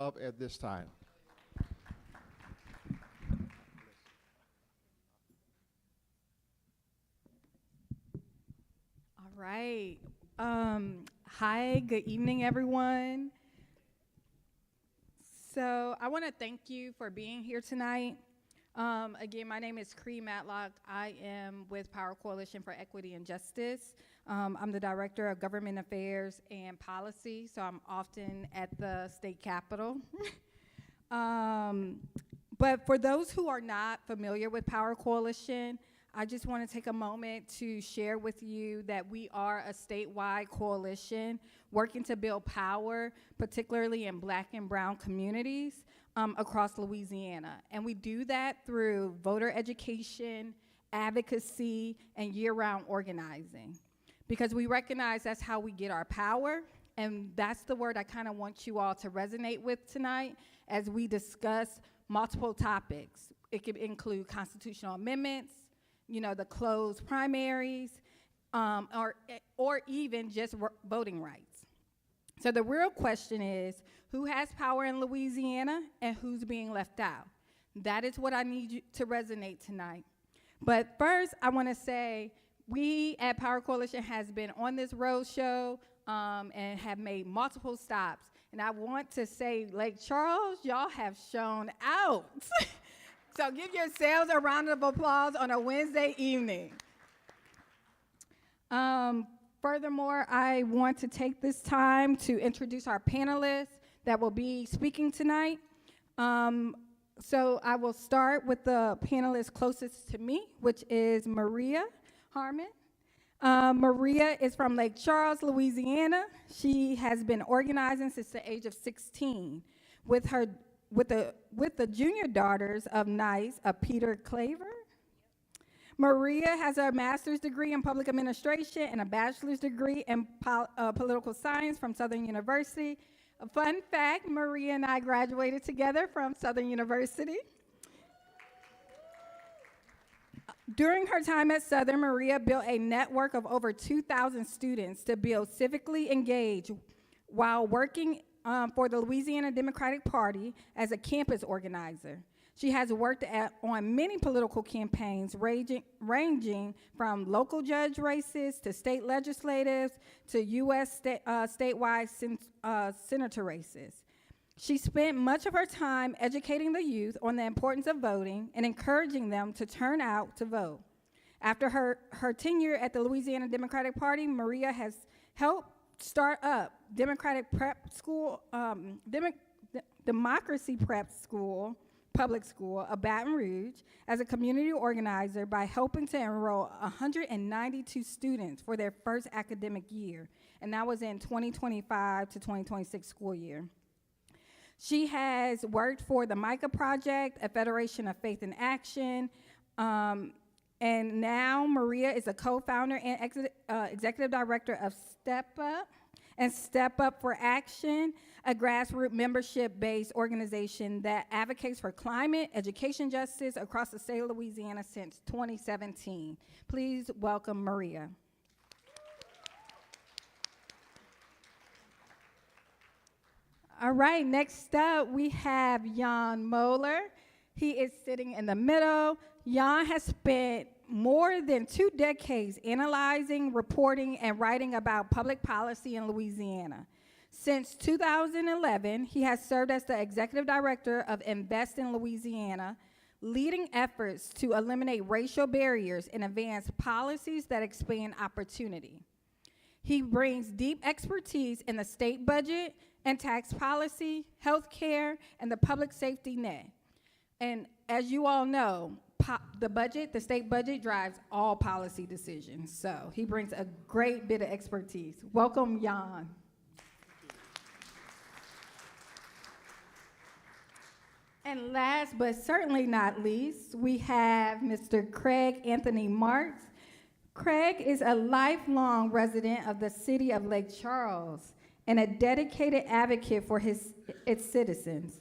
up at this time. All right. Hi, good evening, everyone. So I want to thank you for being here tonight. Again, my name is Cree Matlock. I am with Power Coalition for Equity and Justice. I'm the Director of Government Affairs and Policy, so I'm often at the state capitol. But for those who are not familiar with Power Coalition, I just want to take a moment to share with you that we are a statewide coalition working to build power, particularly in Black and brown communities across Louisiana. And we do that through voter education, advocacy, and year-round organizing. Because we recognize that's how we get our power, and that's the word I kind of want you all to resonate with tonight as we discuss multiple topics. It could include constitutional amendments, the closed primaries, or even just voting rights. So the real question is, who has power in Louisiana and who's being left out? That is what I need you to resonate tonight. But first, I want to say we at Power Coalition has been on this roadshow and have made multiple stops. And I want to say, Lake Charles, y'all have shown out. So give yourselves a round of applause on a Wednesday evening. Furthermore, I want to take this time to introduce our panelists that will be speaking tonight. So I will start with the panelist closest to me, which is Maria Harmon. Maria is from Lake Charles, Louisiana. She has been organizing since the age of 16 with the junior daughters of NICE, Peter Claver. Maria has a master's degree in public administration and a bachelor's degree in political science from Southern University. A fun fact, Maria and I graduated together from Southern University. During her time at Southern, Maria built a network of over 2,000 students to build civically engaged while working for the Louisiana Democratic Party as a campus organizer. She has worked on many political campaigns ranging from local judge races to state legislatives to U.S. statewide senator races. She spent much of her time educating the youth on the importance of voting and encouraging them to turn out to vote. After her tenure at the Louisiana Democratic Party, Maria has helped start up Democratic Prep School, Democracy Prep School, Public School of Baton Rouge as a community organizer by helping to enroll 192 students for their first academic year, and that was in 2025 to 2026 school year. She has worked for the MICA Project, a Federation of Faith in Action, and now Maria is a co-founder and executive director of Step Up and Step Up for Action, a grassroots membership-based organization that advocates for climate, education justice across the state of Louisiana since 2017. Please welcome Maria. All right, next up we have Jan Moeller. He is sitting in the middle. Jan has spent more than 2 decades analyzing, reporting, and writing about public policy in Louisiana. Since 2011, he has served as the executive director of Invest in Louisiana, leading efforts to eliminate racial barriers and advance policies that expand opportunity. He brings deep expertise in the state budget and tax policy, healthcare, and the public safety net. And as you all know, the state budget drives all policy decisions. So he brings a great bit of expertise. Welcome, Jan. And last but certainly not least, we have Mr. Craig Anthony Marks. Craig is a lifelong resident of the city of Lake Charles and a dedicated advocate for its citizens.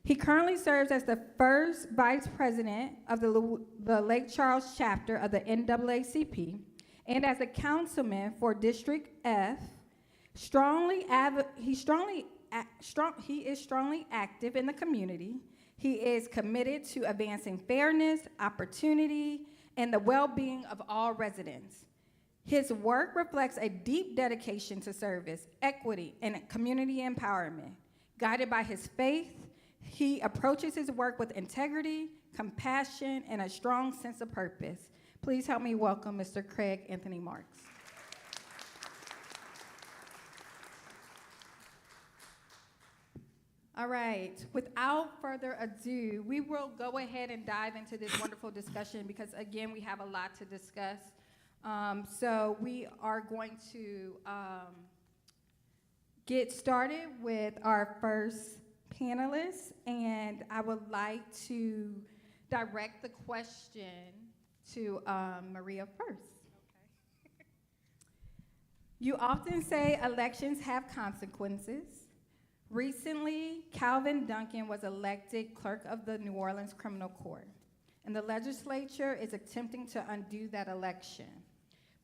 He currently serves as the first vice president of the Lake Charles chapter of the NAACP and as a councilman for District F. He strongly he is strongly active in the community. He is committed to advancing fairness, opportunity, and the well-being of all residents. His work reflects a deep dedication to service, equity, and community empowerment. Guided by his faith, he approaches his work with integrity, compassion, and a strong sense of purpose. Please help me welcome Mr. Craig Anthony Marks. All right, without further ado, we will go ahead and dive into this wonderful discussion because, again, we have a lot to discuss. So we are going to get started with our first panelist, and I would like to direct the question to Maria first. Okay. You often say elections have consequences. Recently, Calvin Duncan was elected clerk of the New Orleans Criminal Court, and the legislature is attempting to undo that election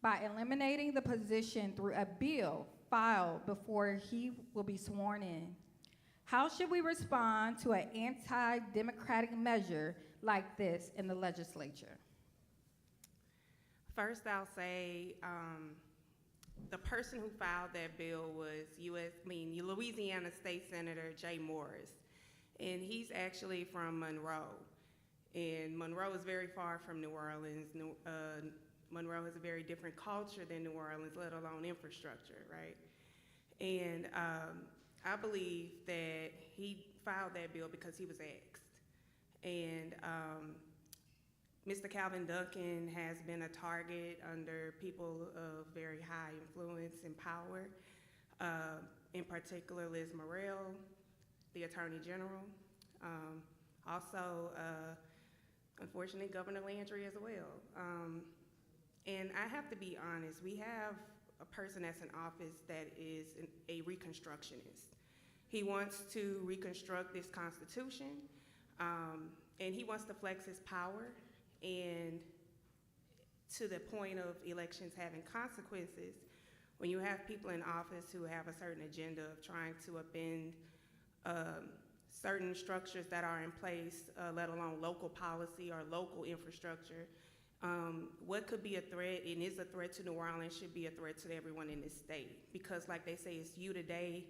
by eliminating the position through a bill filed before he will be sworn in. How should we respond to an anti-democratic measure like this in the legislature? First, I'll say the person who filed that bill was Louisiana State Senator Jay Morris, and he's actually from Monroe. And Monroe is very far from New Orleans. Monroe has a very different culture than New Orleans, let alone infrastructure, right? And I believe that he filed that bill because he was asked. And Mr. Calvin Duncan has been a target under people of very high influence and power, in particular Liz Morrell, the Attorney General, also, unfortunately, Governor Landry as well. And I have to be honest, we have a person that's in office that is a reconstructionist. He wants to reconstruct this Constitution, and he wants to flex his power, and to the point of elections having consequences, when you have people in office who have a certain agenda of trying to upend certain structures that are in place, let alone local policy or local infrastructure, what could be a threat and is a threat to New Orleans should be a threat to everyone in this state. Because like they say, it's you today,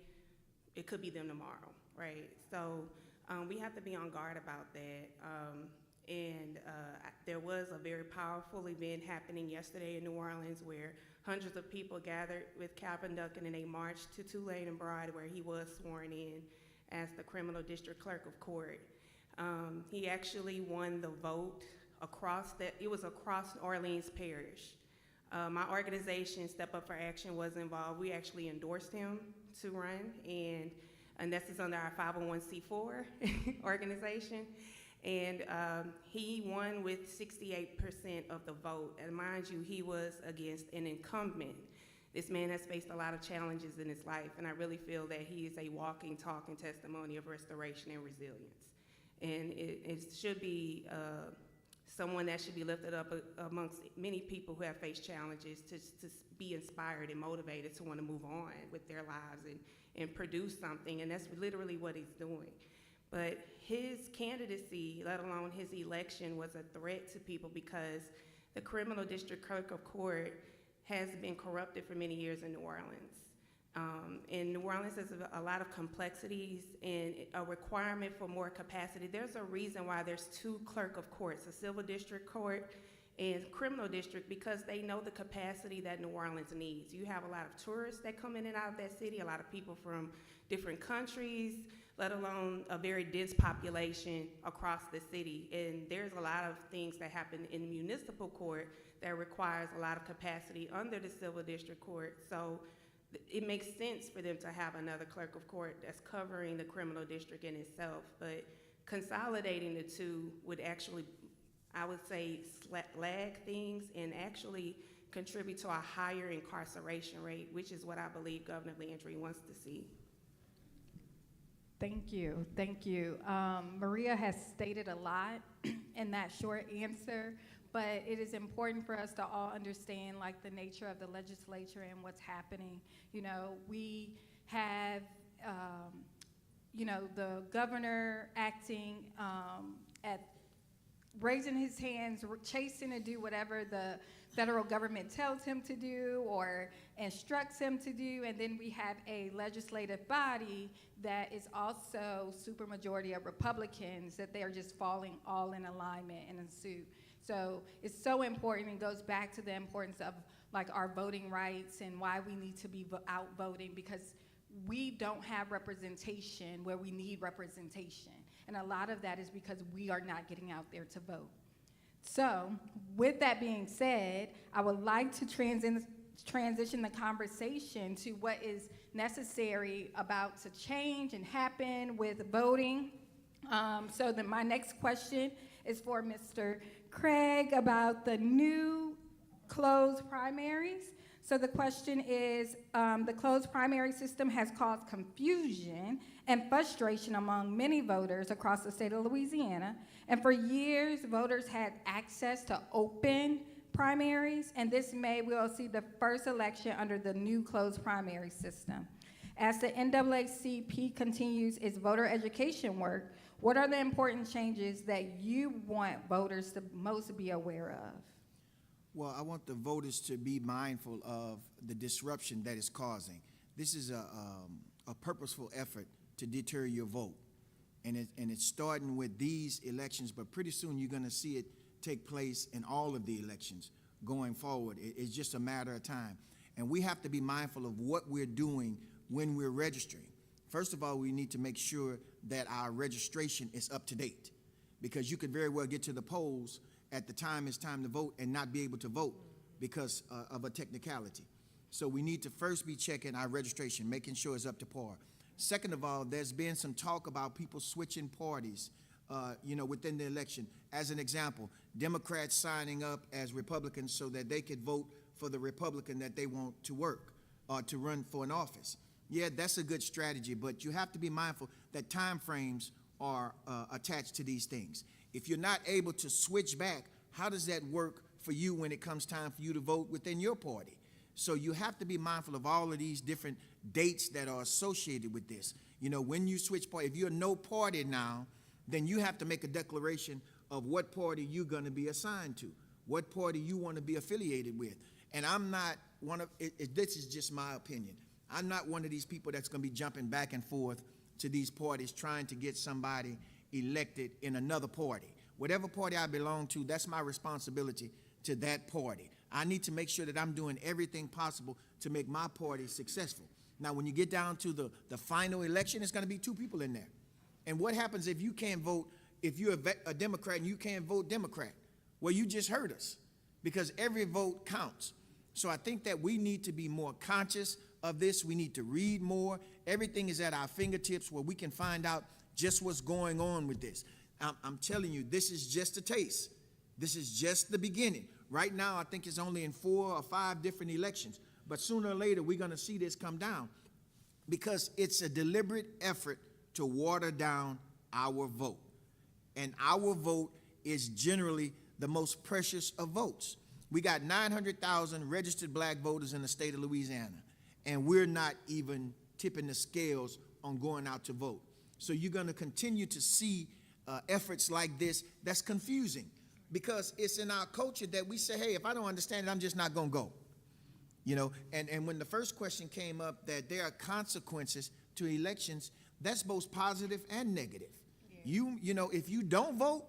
it could be them tomorrow, right? So we have to be on guard about that. There was a very powerful event happening yesterday in New Orleans where hundreds of people gathered with Calvin Duncan and they marched to Tulane and Broad where he was sworn in as the criminal district clerk of court. He actually won the vote it was across Orleans Parish. My organization, Step Up for Action, was involved. We actually endorsed him to run, and this is under our 501c4 organization. And he won with 68% of the vote. And mind you, he was against an incumbent. This man has faced a lot of challenges in his life, and I really feel that he is a walking, talking testimony of restoration and resilience. And it should be someone that should be lifted up amongst many people who have faced challenges to be inspired and motivated to want to move on with their lives and produce something, and that's literally what he's doing. But his candidacy, let alone his election, was a threat to people because the criminal district clerk of court has been corrupted for many years in New Orleans. And New Orleans has a lot of complexities and a requirement for more capacity. There's a reason why there's two clerk of courts, a civil district court and criminal district, because they know the capacity that New Orleans needs. You have a lot of tourists that come in and out of that city, a lot of people from different countries, let alone a very dense population across the city. And there's a lot of things that happen in municipal court that requires a lot of capacity under the civil district court. So it makes sense for them to have another clerk of court that's covering the criminal district in itself. But consolidating the two would actually, I would say, lag things and actually contribute to a higher incarceration rate, which is what I believe Governor Landry wants to see. Thank you, thank you. Maria has stated a lot in that short answer, but it is important for us to all understand like the nature of the legislature and what's happening. You know, we have the governor acting at raising his hands, chasing to do whatever the federal government tells him to do or instructs him to do, and then we have a legislative body that is also supermajority of Republicans, that they are just falling all in alignment and in suit. So it's so important, and goes back to the importance of like our voting rights and why we need to be out voting, because we don't have representation where we need representation. And a lot of that is because we are not getting out there to vote. So with that being said, I would like to transition the conversation to what is necessary about to change and happen with voting. So then my next question is for Mr. Craig about the new closed primaries. So the question is, the closed primary system has caused confusion and frustration among many voters across the state of Louisiana. And for years, voters had access to open primaries, and this May we will see the first election under the new closed primary system. As the NAACP continues its voter education work, what are the important changes that you want voters to most be aware of? Well, I want the voters to be mindful of the disruption that it's causing. This is a purposeful effort to deter your vote. And it's starting with these elections, but pretty soon you're going to see it take place in all of the elections going forward. It's just a matter of time. And we have to be mindful of what we're doing when we're registering. First of all, we need to make sure that our registration is up to date, because you could very well get to the polls at the time it's time to vote and not be able to vote because of a technicality. So we need to first be checking our registration, making sure it's up to par. Second of all, there's been some talk about people switching parties, within the election. As an example, Democrats signing up as Republicans so that they could vote for the Republican that they want to work or to run for an office. Yeah, that's a good strategy, but you have to be mindful that time frames are attached to these things. If you're not able to switch back, how does that work for you when it comes time for you to vote within your party? So you have to be mindful of all of these different dates that are associated with this. When you switch party, if you're no party now, then you have to make a declaration of what party you're going to be assigned to, what party you want to be affiliated with. And I'm not one of, this is just my opinion, I'm not one of these people that's going to be jumping back and forth to these parties trying to get somebody elected in another party. Whatever party I belong to, that's my responsibility to that party. I need to make sure that I'm doing everything possible to make my party successful. Now, when you get down to the final election, it's going to be two people in there. And what happens if you can't vote, if you're a Democrat and you can't vote Democrat? Well, you just heard us, because every vote counts. So I think that we need to be more conscious of this. We need to read more. Everything is at our fingertips where we can find out just what's going on with this. I'm telling you, this is just a taste. This is just the beginning. Right now, I think it's only in 4 or 5 different elections. But sooner or later, we're going to see this come down, because it's a deliberate effort to water down our vote. And our vote is generally the most precious of votes. We got 900,000 registered black voters in the state of Louisiana, and we're not even tipping the scales on going out to vote. So you're going to continue to see efforts like this that's confusing, because it's in our culture that we say, hey, if I don't understand it, I'm just not going to go. And when the first question came up that there are consequences to elections, that's both positive and negative. Yeah. If you don't vote,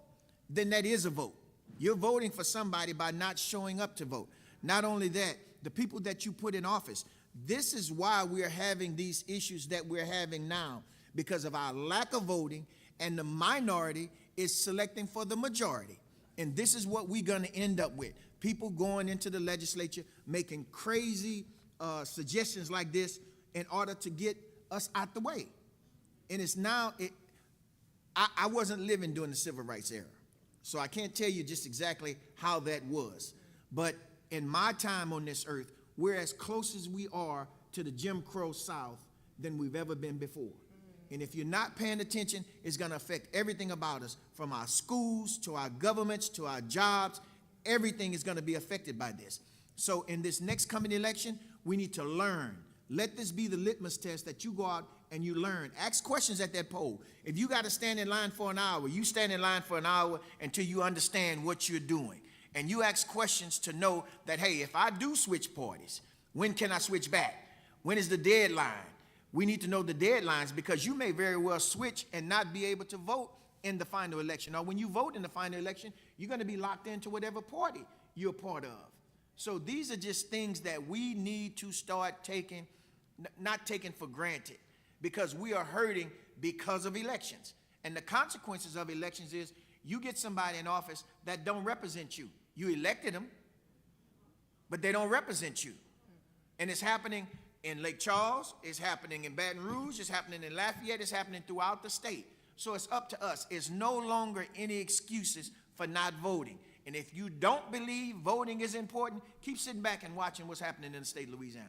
then that is a vote. You're voting for somebody by not showing up to vote. Not only that, the people that you put in office, this is why we're having these issues that we're having now, because of our lack of voting, and the minority is selecting for the majority. And this is what we're going to end up with. People going into the legislature making crazy suggestions like this in order to get us out the way. And it's now, I wasn't living during the civil rights era, so I can't tell you just exactly how that was. But in my time on this earth, we're as close as we are to the Jim Crow South than we've ever been before. And if you're not paying attention, it's going to affect everything about us, from our schools to our governments to our jobs. Everything is going to be affected by this. So in this next coming election, we need to learn. Let this be the litmus test that you go out and you learn. Ask questions at that poll. If you got to stand in line for an hour, you stand in line for an hour until you understand what you're doing. And you ask questions to know that, hey, if I do switch parties, when can I switch back? When is the deadline? We need to know the deadlines, because you may very well switch and not be able to vote in the final election. Or when you vote in the final election, you're going to be locked into whatever party you're a part of. So these are just things that we need to start taking, not taking for granted, because we are hurting because of elections. And the consequences of elections is you get somebody in office that don't represent you. You elected them, but they don't represent you. And it's happening in Lake Charles, it's happening in Baton Rouge, it's happening in Lafayette, it's happening throughout the state. So it's up to us. It's no longer any excuses for not voting. And if you don't believe voting is important, keep sitting back and watching what's happening in the state of Louisiana.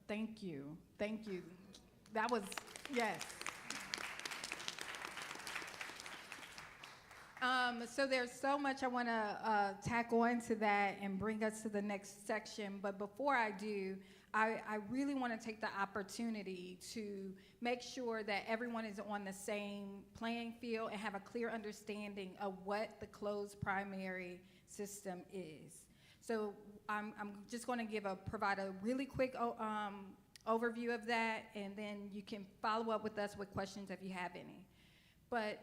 Thank you. Thank you. That was, yes. So there's so much I want to tack on to that and bring us to the next section. But before I do, I really want to take the opportunity to make sure that everyone is on the same playing field and have a clear understanding of what the closed primary system is. So I'm just going to provide a really quick overview of that, and then you can follow up with us with questions if you have any. But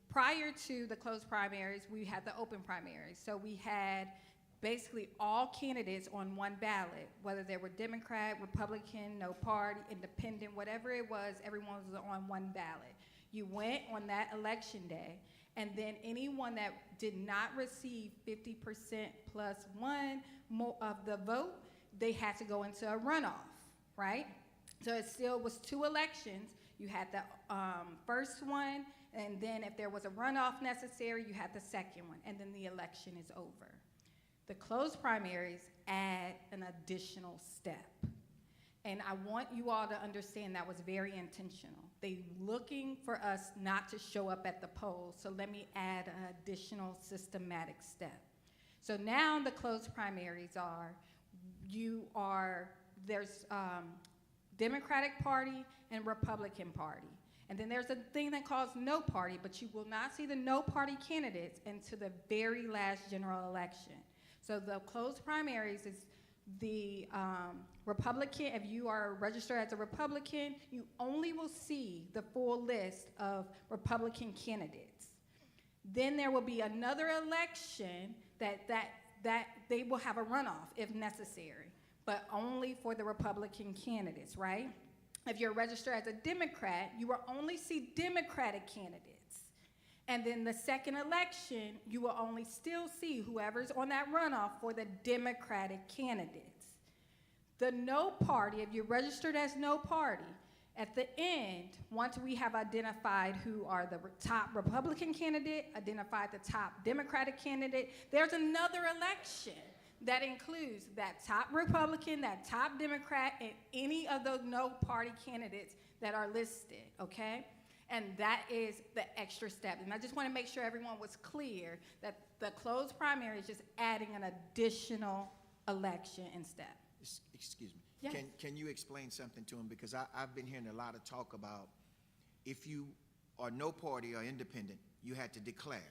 prior to the closed primaries, we had the open primaries. So we had basically all candidates on one ballot, whether they were Democrat, Republican, no party, independent, whatever it was, everyone was on one ballot. You went on that election day, and then anyone that did not receive 50% plus one of the vote, they had to go into a runoff, right? So it still was two elections. You had the first one, and then if there was a runoff necessary, you had the second one, and then the election is over. The closed primaries add an additional step. And I want you all to understand that was very intentional. They looking for us not to show up at the polls, so let me add an additional systematic step. So now the closed primaries there's Democratic Party and Republican Party. And then there's a thing that calls no party, but you will not see the no party candidates until the very last general election. So the closed primaries is the Republican. If you are registered as a Republican, you only will see the full list of Republican candidates. Then there will be another election that they will have a runoff if necessary, but only for the Republican candidates, right? If you're registered as a Democrat, you will only see Democratic candidates. And then the second election, you will only still see whoever's on that runoff for the Democratic candidates. The no party, if you're registered as no party, at the end, once we have identified who are the top Republican candidate, identified the top Democratic candidate, there's another election that includes that top Republican, that top Democrat, and any of those no party candidates that are listed, okay? And that is the extra step. And I just want to make sure everyone was clear that the closed primary is just adding an additional election and step. Excuse me. Yes. Can you explain something to him? Because I've been hearing a lot of talk about if you are no party or independent, you had to declare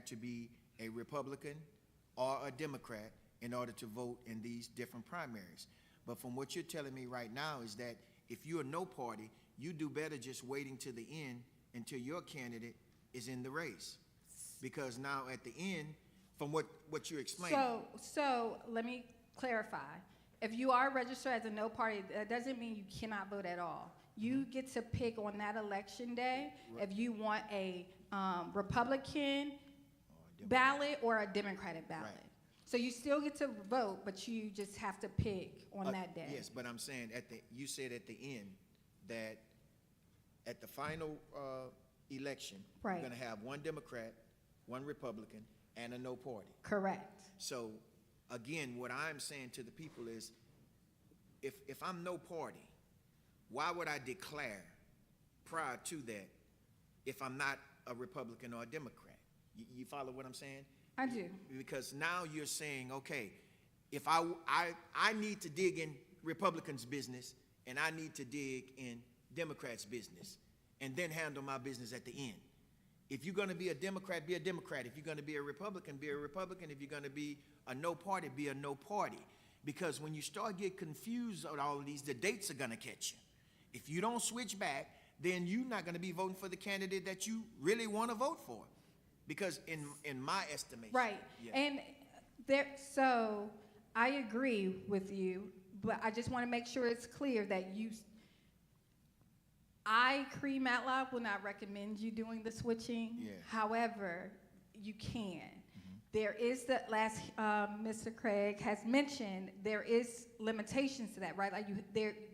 to be a Republican or a Democrat in order to vote in these different primaries. But from what you're telling me right now is that if you're no party, you do better just waiting to the end until your candidate is in the race. Because now at the end, from what you're explaining. So let me clarify. If you are registered as a no party, that doesn't mean you cannot vote at all. You get to pick on that election day if you want a Republican ballot or a Democratic ballot. Right. So you still get to vote, but you just have to pick on that day. Yes, but I'm saying you said at the end that at the final election, right, you're going to have one Democrat, one Republican, and a no party. Correct. So again, what I'm saying to the people is, if I'm no party, why would I declare prior to that if I'm not a Republican or a Democrat? You follow what I'm saying? I do. Because now you're saying, okay, if I need to dig in Republicans' business, and I need to dig in Democrats' business, and then handle my business at the end. If you're gonna be a Democrat, be a Democrat. If you're gonna be a Republican, be a Republican. If you're gonna be a no party, be a no party. Because when you start getting confused on all of these, the dates are gonna catch you. If you don't switch back, then you're not gonna be voting for the candidate that you really wanna vote for. Because in my estimation. Right. Yeah. And so I agree with you, but I just want to make sure it's clear that Cree Matlock, will not recommend you doing the switching. Yeah. However, you can. There is Mr. Craig has mentioned, there is limitations to that, right? Like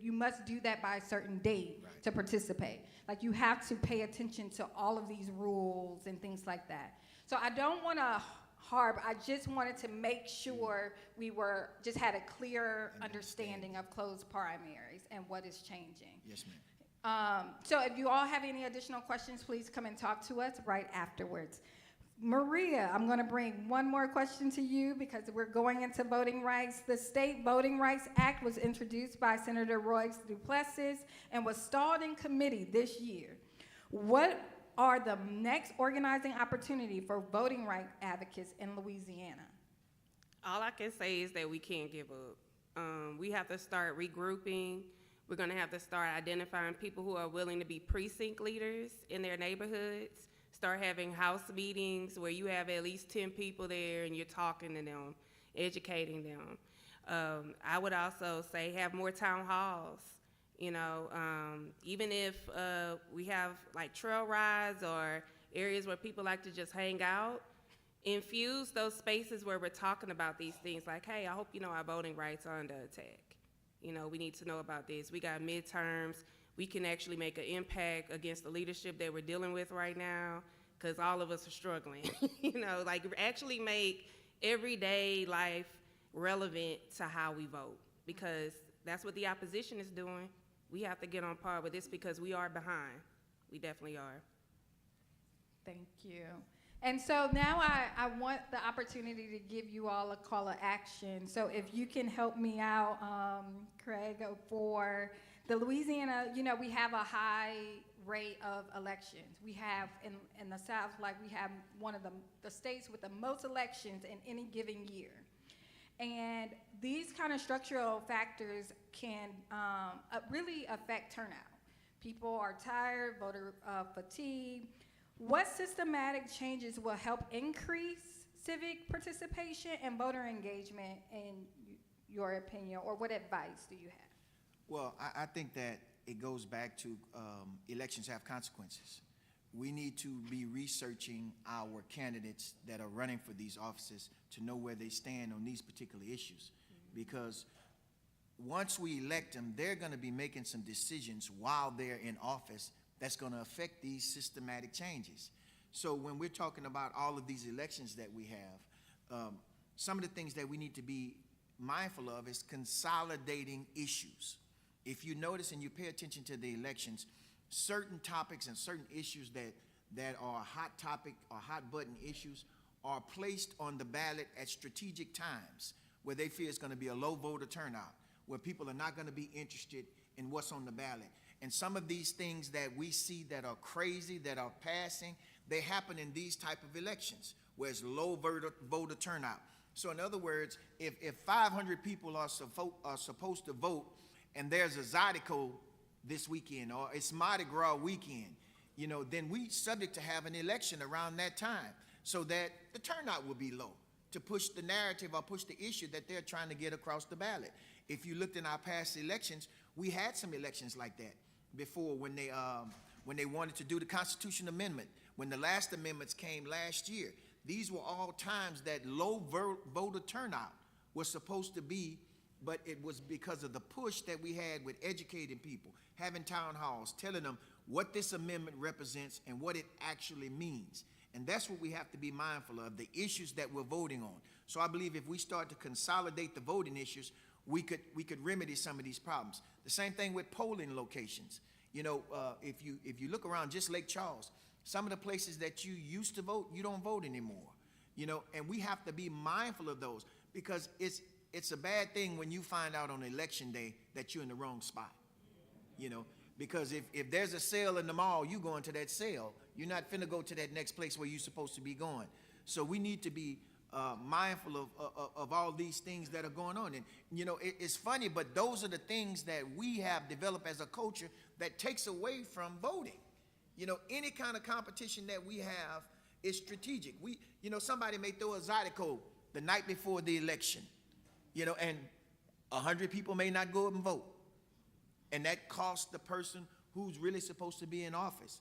you must do that by a certain date to participate. Like you have to pay attention to all of these rules and things like that. So I don't want to I just wanted to make sure we just had a clear understanding of closed primaries and what is changing. Yes, ma'am. So if you all have any additional questions, please come and talk to us right afterwards. Maria, I'm going to bring one more question to you because we're going into voting rights. The State Voting Rights Act was introduced by Senator Roy Duplessis and was stalled in committee this year. What are the next organizing opportunity for voting rights advocates in Louisiana? All I can say is that we can't give up. We have to start regrouping. We're going to have to start identifying people who are willing to be precinct leaders in their neighborhoods. Start having house meetings where you have at least 10 people there and you're talking to them, educating them. I would also say have more town halls. You know, even if we have like trail rides or areas where people like to just hang out, infuse those spaces where we're talking about these things like, hey, I hope you know our voting rights are under attack. You know, we need to know about this. We got midterms. We can actually make an impact against the leadership that we're dealing with right now, because all of us are struggling. You know, like actually make everyday life relevant to how we vote, because that's what the opposition is doing. We have to get on par with this because we are behind. We definitely are. Thank you. And so now I want the opportunity to give you all a call to action. So if you can help me out, Craig, for the Louisiana, you know, we have a high rate of elections. We have in the South, like we have one of the states with the most elections in any given year. And these kind of structural factors can really affect turnout. People are tired, voter fatigue. What systematic changes will help increase civic participation and voter engagement, in your opinion, or what advice do you have? Well, I think that it goes back to elections have consequences. We need to be researching our candidates that are running for these offices to know where they stand on these particular issues. Because once we elect them, they're going to be making some decisions while they're in office that's going to affect these systematic changes. So when we're talking about all of these elections that we have, some of the things that we need to be mindful of is consolidating issues. If you notice and you pay attention to the elections, certain topics and certain issues that are a hot topic or hot button issues are placed on the ballot at strategic times where they feel it's going to be a low voter turnout, where people are not going to be interested in what's on the ballot. And some of these things that we see that are crazy, that are passing, they happen in these type of elections where it's low voter turnout. So in other words, if 500 people are supposed to vote and there's a Zydeco this weekend or it's Mardi Gras weekend, you know, then we subject to have an election around that time so that the turnout will be low to push the narrative or push the issue that they're trying to get across the ballot. If you looked in our past elections, we had some elections like that before when they wanted to do the Constitution Amendment, when the last amendments came last year. These were all times that low voter turnout was supposed to be, but it was because of the push that we had with educating people, having town halls, telling them what this amendment represents and what it actually means. And that's what we have to be mindful of, the issues that we're voting on. So I believe if we start to consolidate the voting issues, we could remedy some of these problems. The same thing with polling locations. You know, if you look around just Lake Charles, some of the places that you used to vote, you don't vote anymore. You know, and we have to be mindful of those because it's a bad thing when you find out on election day that you're in the wrong spot, you know, because if there's a sale in the mall, you going to that sale. You're not finna go to that next place where you're supposed to be going. So we need to be mindful of all these things that are going on. And, you know, it's funny, but those are the things that we have developed as a culture that takes away from voting. You know, any kind of competition that we have is strategic. You know, somebody may throw a Zydeco the night before the election, you know, and 100 people may not go up and vote. And that costs the person who's really supposed to be in office.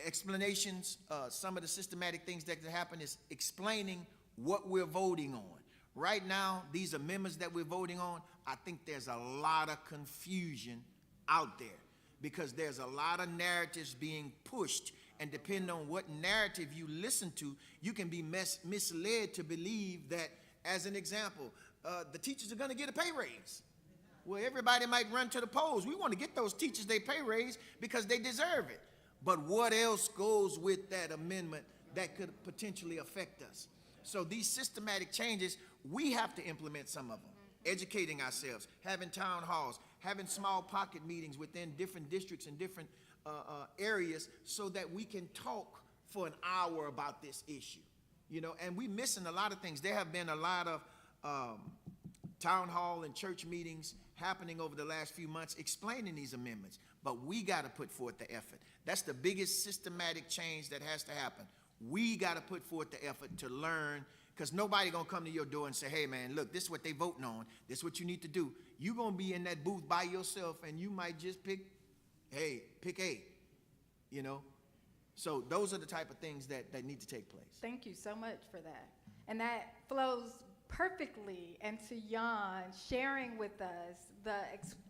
Explanations, some of the systematic things that happen is explaining what we're voting on. Right now, these amendments that we're voting on, I think there's a lot of confusion out there because there's a lot of narratives being pushed, and depending on what narrative you listen to, you can be misled to believe that, as an example, the teachers are gonna get a pay raise. Well, everybody might run to the polls. We want to get those teachers their pay raise because they deserve it. But what else goes with that amendment that could potentially affect us? So these systematic changes, we have to implement some of them. Educating ourselves, having town halls, having small pocket meetings within different districts and different areas so that we can talk for an hour about this issue. You know, and we're missing a lot of things. There have been a lot of town hall and church meetings happening over the last few months explaining these amendments, but we got to put forth the effort. That's the biggest systematic change that has to happen. We got to put forth the effort to learn, because nobody going to come to your door and say, hey man, look, this is what they voting on, this is what you need to do. You're going to be in that booth by yourself and you might just pick A, you know? So those are the type of things that need to take place. Thank you so much for that. And that flows perfectly into Jan sharing with us the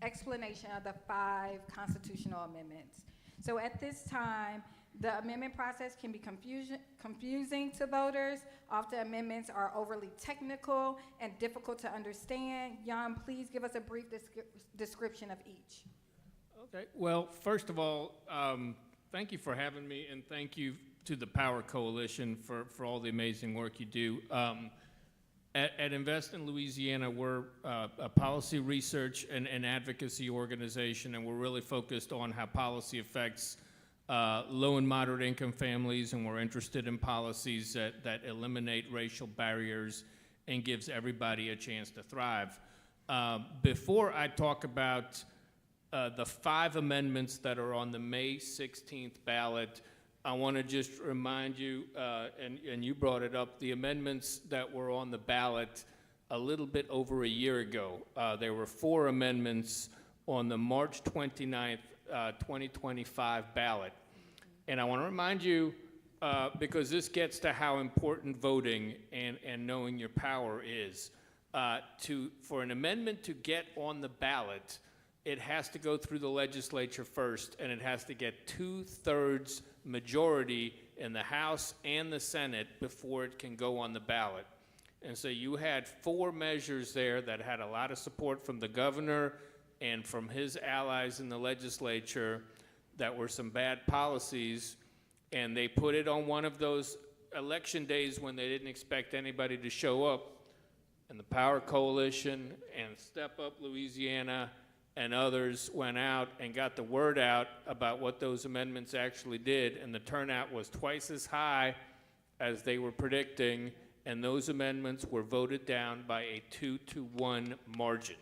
explanation of the 5 constitutional amendments. So at this time, the amendment process can be confusing to voters. Often amendments are overly technical and difficult to understand. Jan, please give us a brief description of each. Okay, well, first of all, thank you for having me, and thank you to the Power Coalition for all the amazing work you do. At Invest in Louisiana, we're a policy research and advocacy organization, and we're really focused on how policy affects low and moderate income families, and we're interested in policies that eliminate racial barriers and gives everybody a chance to thrive. Before I talk about the 5 amendments that are on the May 16th ballot, I want to just remind you, and you brought it up, the amendments that were on the ballot a little bit over a year ago. There were 4 amendments on the March 29th, 2025 ballot. And I want to remind you, because this gets to how important voting and knowing your power is, for an amendment to get on the ballot, it has to go through the legislature first, and it has to get 2/3 majority in the House and the Senate before it can go on the ballot. And so you had 4 measures there that had a lot of support from the governor and from his allies in the legislature that were some bad policies, and they put it on one of those election days when they didn't expect anybody to show up, and the Power Coalition and Step Up Louisiana and others went out and got the word out about what those amendments actually did, and the turnout was twice as high as they were predicting, and those amendments were voted down by a 2-to-1 margin.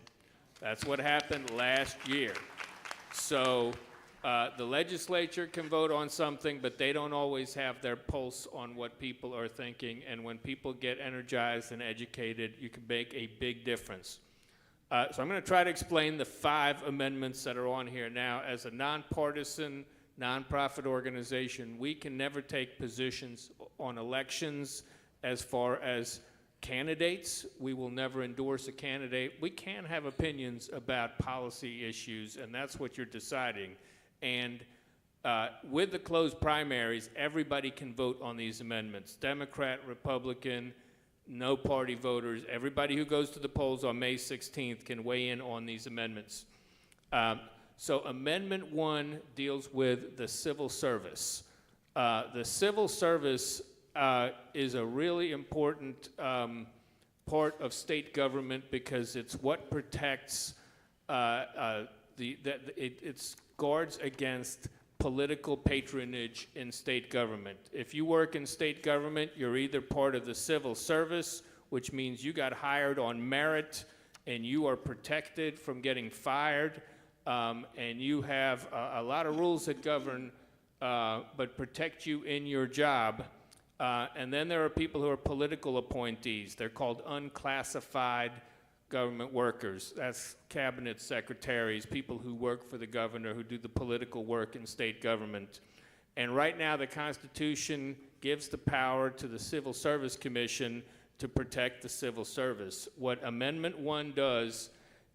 That's what happened last year. So the legislature can vote on something, but they don't always have their pulse on what people are thinking, and when people get energized and educated, you can make a big difference. So I'm going to try to explain the 5 amendments that are on here. Now, as a nonpartisan, nonprofit organization, we can never take positions on elections as far as candidates. We will never endorse a candidate. We can have opinions about policy issues, and that's what you're deciding. And with the closed primaries, everybody can vote on these amendments. Democrat, Republican, no party voters, everybody who goes to the polls on May 16th can weigh in on these amendments. So Amendment 1 deals with the civil service. The civil service is a really important part of state government because it's what protects it's guards against political patronage in state government. If you work in state government, you're either part of the civil service, which means you got hired on merit and you are protected from getting fired, and you have a lot of rules that govern but protect you in your job. And then there are people who are political appointees. They're called unclassified government workers. That's cabinet secretaries, people who work for the governor, who do the political work in state government. And right now, the Constitution gives the power to the Civil Service Commission to protect the civil service. What Amendment 1 does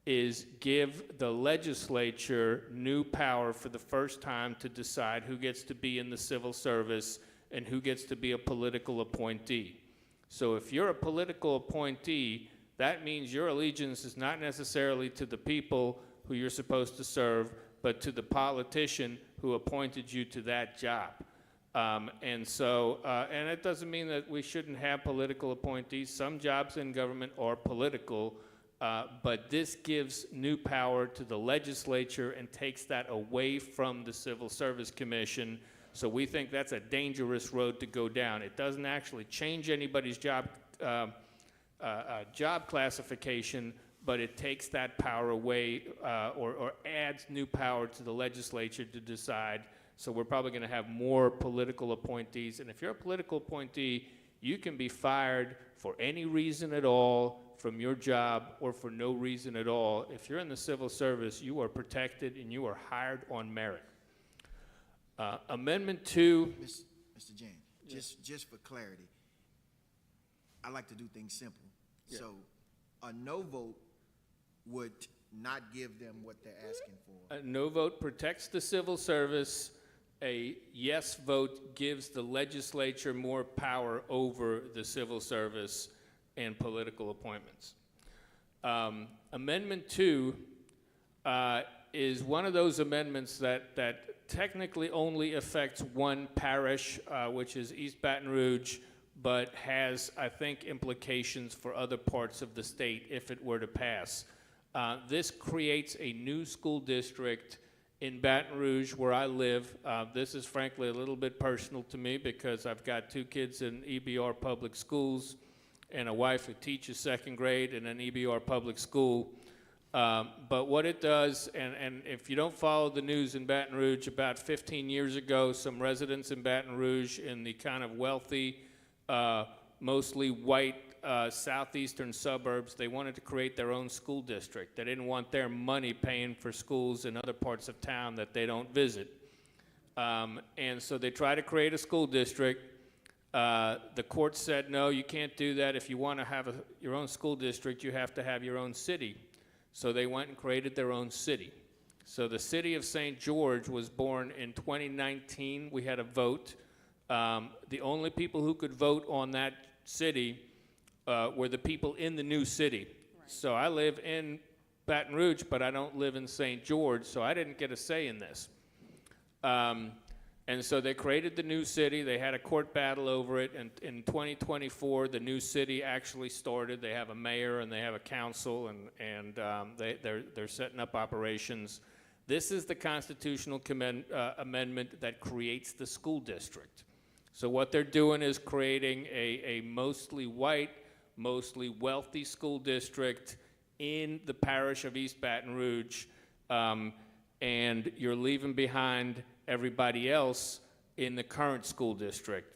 is give the legislature new power for the first time to decide who gets to be in the civil service and who gets to be a political appointee. So if you're a political appointee, that means your allegiance is not necessarily to the people who you're supposed to serve, but to the politician who appointed you to that job. And it doesn't mean that we shouldn't have political appointees. Some jobs in government are political, but this gives new power to the legislature and takes that away from the Civil Service Commission. So we think that's a dangerous road to go down. It doesn't actually change anybody's job classification, but it takes that power away or adds new power to the legislature to decide. So we're probably going to have more political appointees. And if you're a political appointee, you can be fired for any reason at all from your job or for no reason at all. If you're in the civil service, you are protected and you are hired on merit. Amendment 2. Mr. James, just for clarity, I like to do things simple. Yeah. So a no vote would not give them what they're asking for. A no vote protects the civil service. A yes vote gives the legislature more power over the civil service and political appointments. Amendment 2 is one of those amendments that technically only affects one parish, which is East Baton Rouge, but has, I think, implications for other parts of the state if it were to pass. This creates a new school district in Baton Rouge where I live. This is frankly a little bit personal to me because I've got 2 kids in EBR public schools and a wife who teaches 2nd grade in an EBR public school. But what it does, and if you don't follow the news in Baton Rouge, about 15 years ago, some residents in Baton Rouge in the kind of wealthy, mostly white southeastern suburbs, they wanted to create their own school district. They didn't want their money paying for schools in other parts of town that they don't visit. And so they tried to create a school district. The court said, no, you can't do that. If you want to have your own school district, you have to have your own city. So they went and created their own city. So the city of St. George was born in 2019. We had a vote. The only people who could vote on that city were the people in the new city. Right. So I live in Baton Rouge, but I don't live in St. George, so I didn't get a say in this. And so they created the new city. They had a court battle over it, and in 2024, the new city actually started. They have a mayor and they have a council, and they're setting up operations. This is the constitutional amendment that creates the school district. So what they're doing is creating a mostly white, mostly wealthy school district in the parish of East Baton Rouge, and you're leaving behind everybody else in the current school district.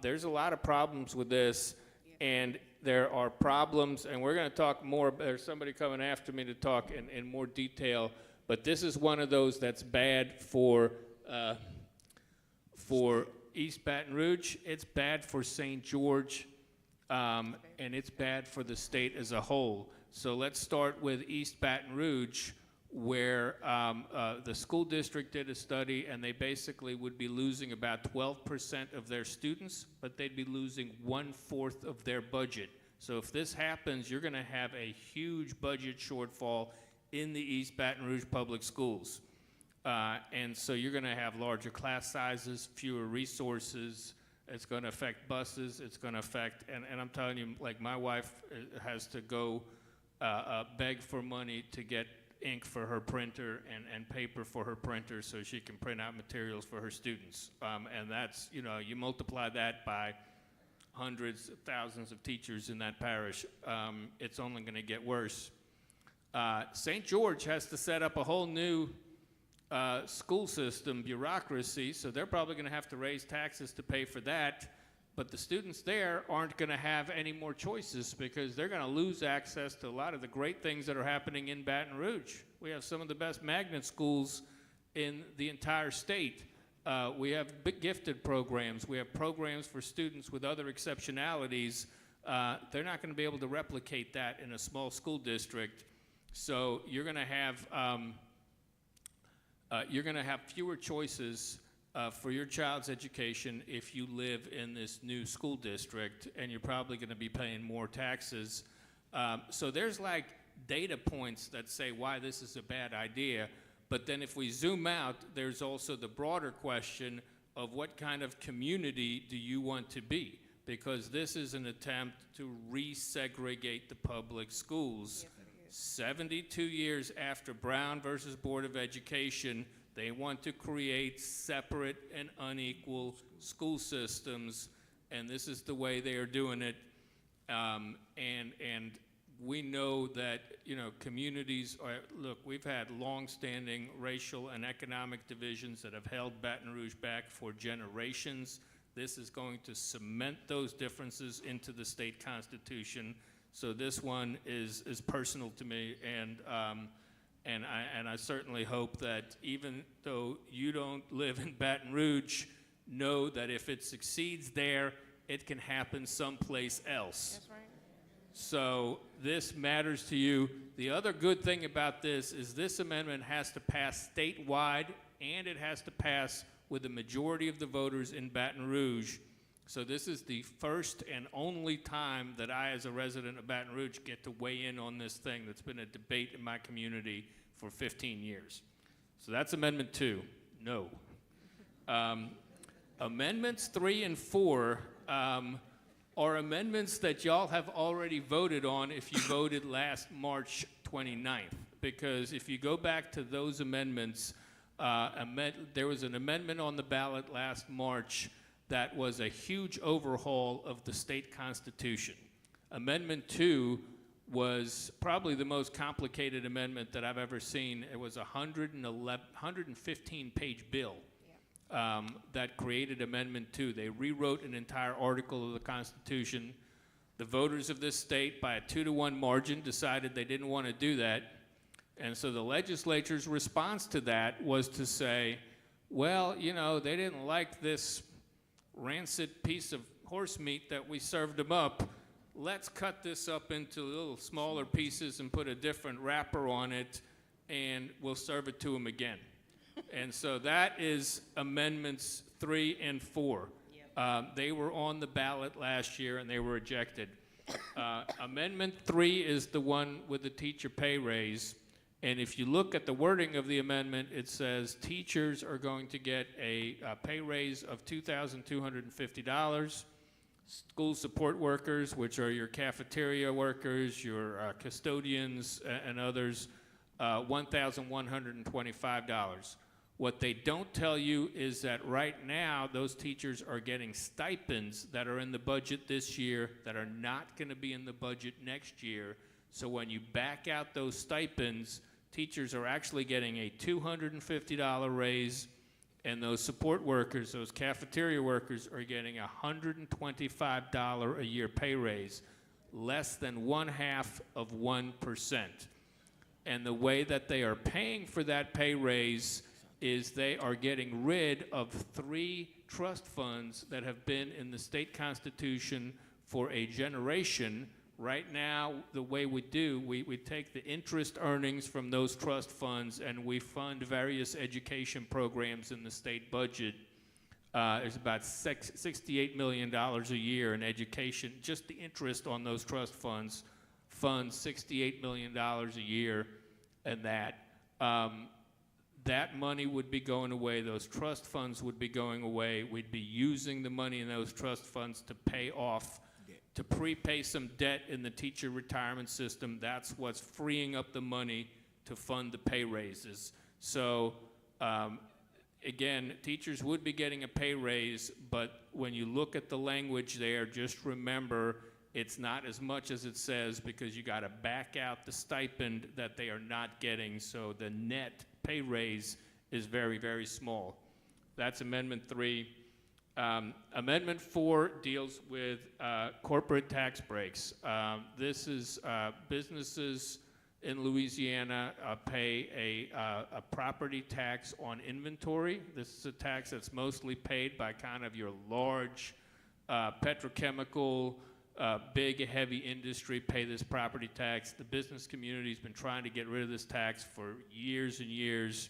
There's a lot of problems with this, and there are problems, and we're going to talk more. There's somebody coming after me to talk in more detail, but this is one of those that's bad for East Baton Rouge. It's bad for St. George, and it's bad for the state as a whole. So let's start with East Baton Rouge, where the school district did a study, and they basically would be losing about 12% of their students, but they'd be losing 1/4 of their budget. So if this happens, you're going to have a huge budget shortfall in the East Baton Rouge public schools. And so you're going to have larger class sizes, fewer resources, It's going to affect buses. It's going to affect, and I'm telling you, like my wife has to go beg for money to get ink for her printer and paper for her printer so she can print out materials for her students. And that's, you know, you multiply that by hundreds of thousands of teachers in that parish, it's only going to get worse. St. George has to set up a whole new school system bureaucracy, so they're probably going to have to raise taxes to pay for that. But the students there aren't going to have any more choices because they're going to lose access to a lot of the great things that are happening in Baton Rouge. We have some of the best magnet schools in the entire state. We have big gifted programs. We have programs for students with other exceptionalities. They're not going to be able to replicate that in a small school district. So you're going to have fewer choices for your child's education if you live in this new school district, and you're probably going to be paying more taxes. So there's like data points that say why this is a bad idea. But then if we zoom out, there's also the broader question of what kind of community do you want to be? Because this is an attempt to resegregate the public schools. Yes, 72 years after Brown versus Board of Education, they want to create separate and unequal school systems, and this is the way they are doing it. And we know that, you know, communities are, look, we've had long-standing racial and economic divisions that have held Baton Rouge back for generations. This is going to cement those differences into the state constitution. So this one is personal to me, and I certainly hope that even though you don't live in Baton Rouge, know that if it succeeds there, it can happen someplace else. That's right. So this matters to you. The other good thing about this is this amendment has to pass statewide, and it has to pass with a majority of the voters in Baton Rouge. So this is the first and only time that I, as a resident of Baton Rouge, get to weigh in on this thing that's been a debate in my community for 15 years. So that's Amendment 2, no. Amendments 3 and 4 are amendments that y'all have already voted on if you voted last March 29th. Because if you go back to those amendments, there was an amendment on the ballot last March that was a huge overhaul of the state constitution. Amendment 2 was probably the most complicated amendment that I've ever seen. It was a 115-page bill that created Amendment 2. They rewrote an entire article of the Constitution. The voters of this state, by a 2-to-1 margin, decided they didn't want to do that. And so the legislature's response to that was to say, well, you know, they didn't like this rancid piece of horse meat that we served them up. Let's cut this up into little smaller pieces and put a different wrapper on it, and we'll serve it to them again. And so that is Amendments 3 and 4. Yep. They were on the ballot last year, and they were rejected. Amendment 3 is the one with the teacher pay raise. And if you look at the wording of the amendment, it says teachers are going to get a pay raise of $2,250. School support workers, which are your cafeteria workers, your custodians, and others, $1,125. What they don't tell you is that right now, those teachers are getting stipends that are in the budget this year that are not going to be in the budget next year. So when you back out those stipends, teachers are actually getting a $250 raise, and those support workers, those cafeteria workers, are getting a $125 a year pay raise, less than 0.5%. And the way that they are paying for that pay raise is they are getting rid of 3 trust funds that have been in the state constitution for a generation. Right now, the way we do, we take the interest earnings from those trust funds and we fund various education programs in the state budget. There's about $68 million a year in education. Just the interest on those trust funds funds $68 million a year, and that. that money would be going away, those trust funds would be going away, we'd be using the money in those trust funds to pay off, to prepay some debt in the teacher retirement system. That's what's freeing up the money to fund the pay raises. So again, teachers would be getting a pay raise, but when you look at the language there, just remember it's not as much as it says, because you got to back out the stipend that they are not getting, so the net pay raise is very, very small. That's Amendment 3. Amendment 4 deals with corporate tax breaks. This is businesses in Louisiana pay a property tax on inventory. This is a tax that's mostly paid by kind of your large petrochemical, big, heavy industry pay this property tax. The business community's been trying to get rid of this tax for years and years.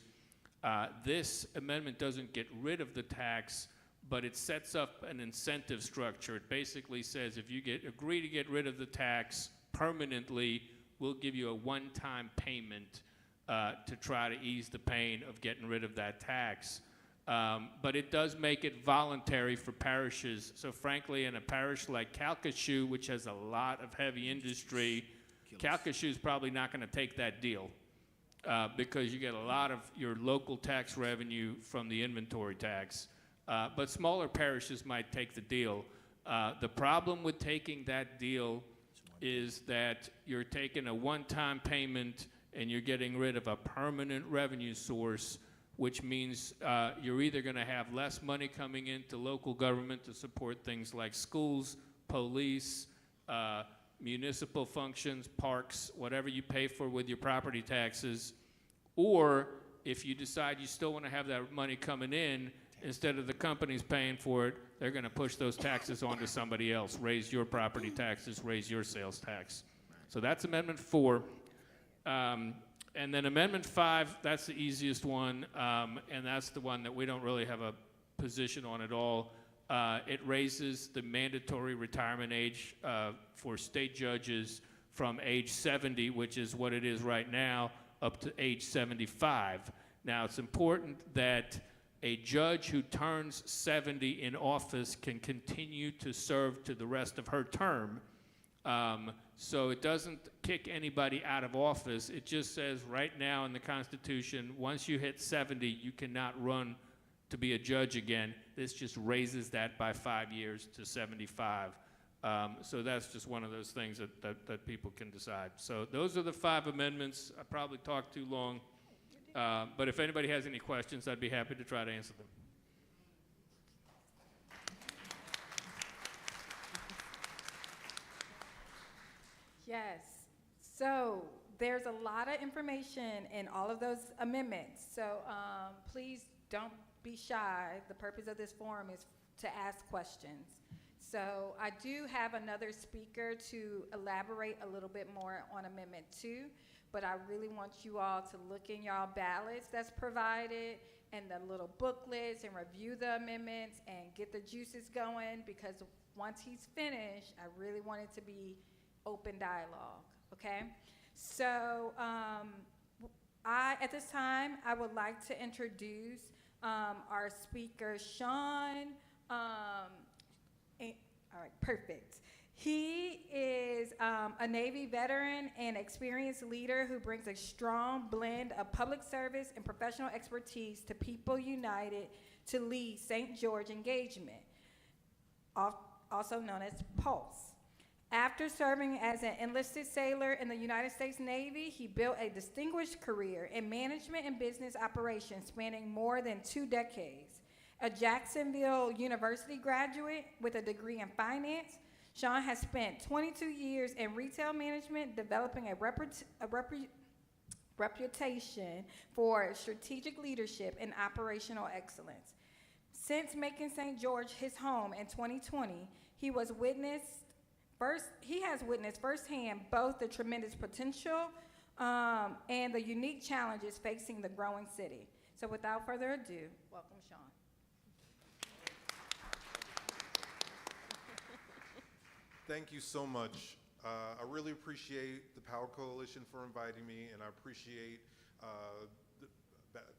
This amendment doesn't get rid of the tax, but it sets up an incentive structure. It basically says if you agree to get rid of the tax permanently, we'll give you a one-time payment to try to ease the pain of getting rid of that tax. But it does make it voluntary for parishes. So frankly, in a parish like Calcasieu, which has a lot of heavy industry, Calcasieu is probably not going to take that deal because you get a lot of your local tax revenue from the inventory tax. But smaller parishes might take the deal. The problem with taking that deal is that you're taking a one-time payment and you're getting rid of a permanent revenue source, which means you're either going to have less money coming into local government to support things like schools, police, municipal functions, parks, whatever you pay for with your property taxes, or if you decide you still want to have that money coming in, instead of the companies paying for it, they're going to push those taxes onto somebody else, raise your property taxes, raise your sales tax. So that's Amendment 4. And then Amendment 5, that's the easiest one, and that's the one that we don't really have a position on at all. It raises the mandatory retirement age for state judges from age 70, which is what it is right now, up to age 75. Now, it's important that a judge who turns 70 in office can continue to serve to the rest of her term. So it doesn't kick anybody out of office. It just says right now in the Constitution, once you hit 70, you cannot run to be a judge again. This just raises that by 5 years to 75. So that's just one of those things that people can decide. So those are the 5 amendments. I probably talked too long. But if anybody has any questions, I'd be happy to try to answer them. Yes. So there's a lot of information in all of those amendments. So please don't be shy. The purpose of this forum is to ask questions. So I do have another speaker to elaborate a little bit more on Amendment 2, but I really want you all to look in y'all ballots that's provided and the little booklets and review the amendments and get the juices going, because once he's finished, I really want it to be open dialogue, okay? So at this time, I would like to introduce our speaker, Sean. All right, perfect. He is a Navy veteran and experienced leader who brings a strong blend of public service and professional expertise to People United to lead St. George Engagement, also known as Pulse. After serving as an enlisted sailor in the United States Navy, he built a distinguished career in management and business operations spanning more than 2 decades. A Jacksonville University graduate with a degree in finance, Sean has spent 22 years in retail management, developing a reputation for strategic leadership and operational excellence. Since making St. George his home in 2020, he has witnessed firsthand both the tremendous potential and the unique challenges facing the growing city. So without further ado, welcome, Sean. Thank you so much. I really appreciate the Power Coalition for inviting me, and I appreciate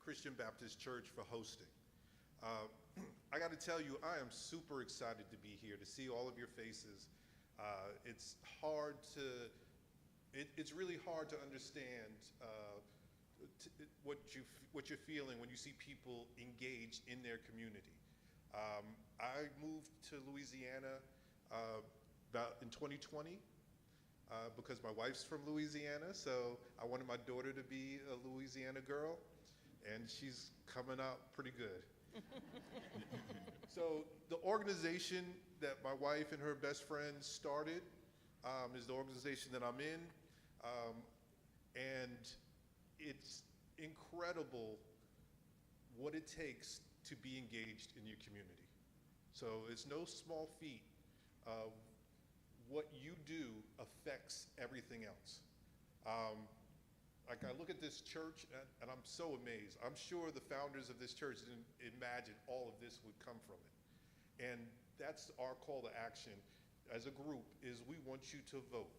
Christian Baptist Church for hosting. Uh, I got to tell you, I am super excited to be here, to see all of your faces. It's hard to, it's really hard to understand what you're feeling when you see people engaged in their community. I moved to Louisiana about in 2020 because my wife's from Louisiana, so I wanted my daughter to be a Louisiana girl, and she's coming out pretty good. So the organization that my wife and her best friend started is the organization that I'm in, and it's incredible what it takes to be engaged in your community. So it's no small feat. What you do affects everything else. Like I look at this church and I'm so amazed. I'm sure the founders of this church didn't imagine all of this would come from it. And that's our call to action as a group, is we want you to vote.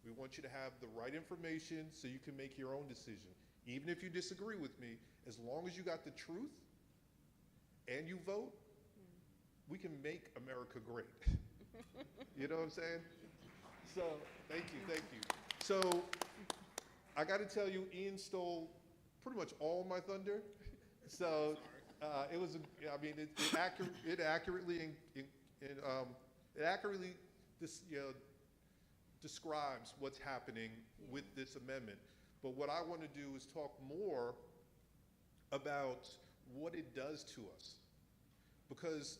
We want you to have the right information so you can make your own decision. Even if you disagree with me, as long as you got the truth and you vote, we can make America great. You know what I'm saying? So, thank you. So, I got to tell you, Ian stole pretty much all my thunder. So, it was, I mean, it accurately describes what's happening with this amendment. But what I want to do is talk more about what it does to us. Because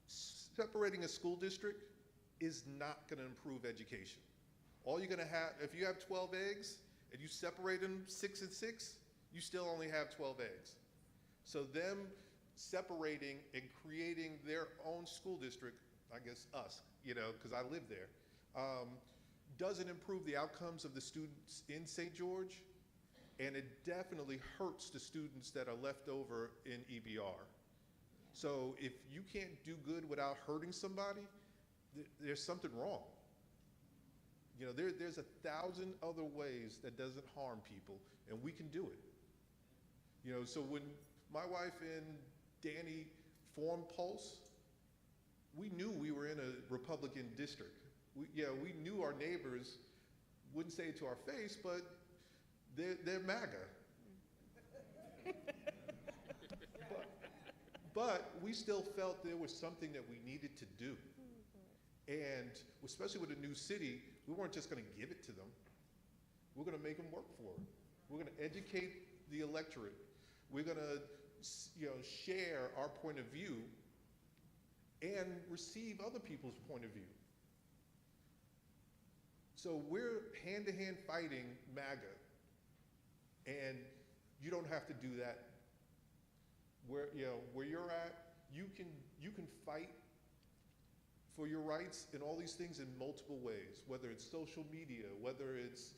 separating a school district is not going to improve education. All you're going to have, if you have 12 eggs and you separate them 6 and 6, you still only have 12 eggs. So them separating and creating their own school district, I guess us, you know, because I live there, doesn't improve the outcomes of the students in St. George, and it definitely hurts the students that are left over in EBR. So if you can't do good without hurting somebody, there's something wrong. You know, there's 1,000 other ways that doesn't harm people, and we can do it. You know, so when my wife and Danny formed Pulse, we knew we were in a Republican district. We knew our neighbors wouldn't say it to our face, but they're MAGA. But we still felt there was something that we needed to do. And especially with a new city, we weren't just going to give it to them. We're going to make them work for it. We're going to educate the electorate. We're going to, share our point of view and receive other people's point of view. So we're hand-to-hand fighting MAGA, and you don't have to do that. Where you're at, you can fight for your rights and all these things in multiple ways, whether it's social media, whether it's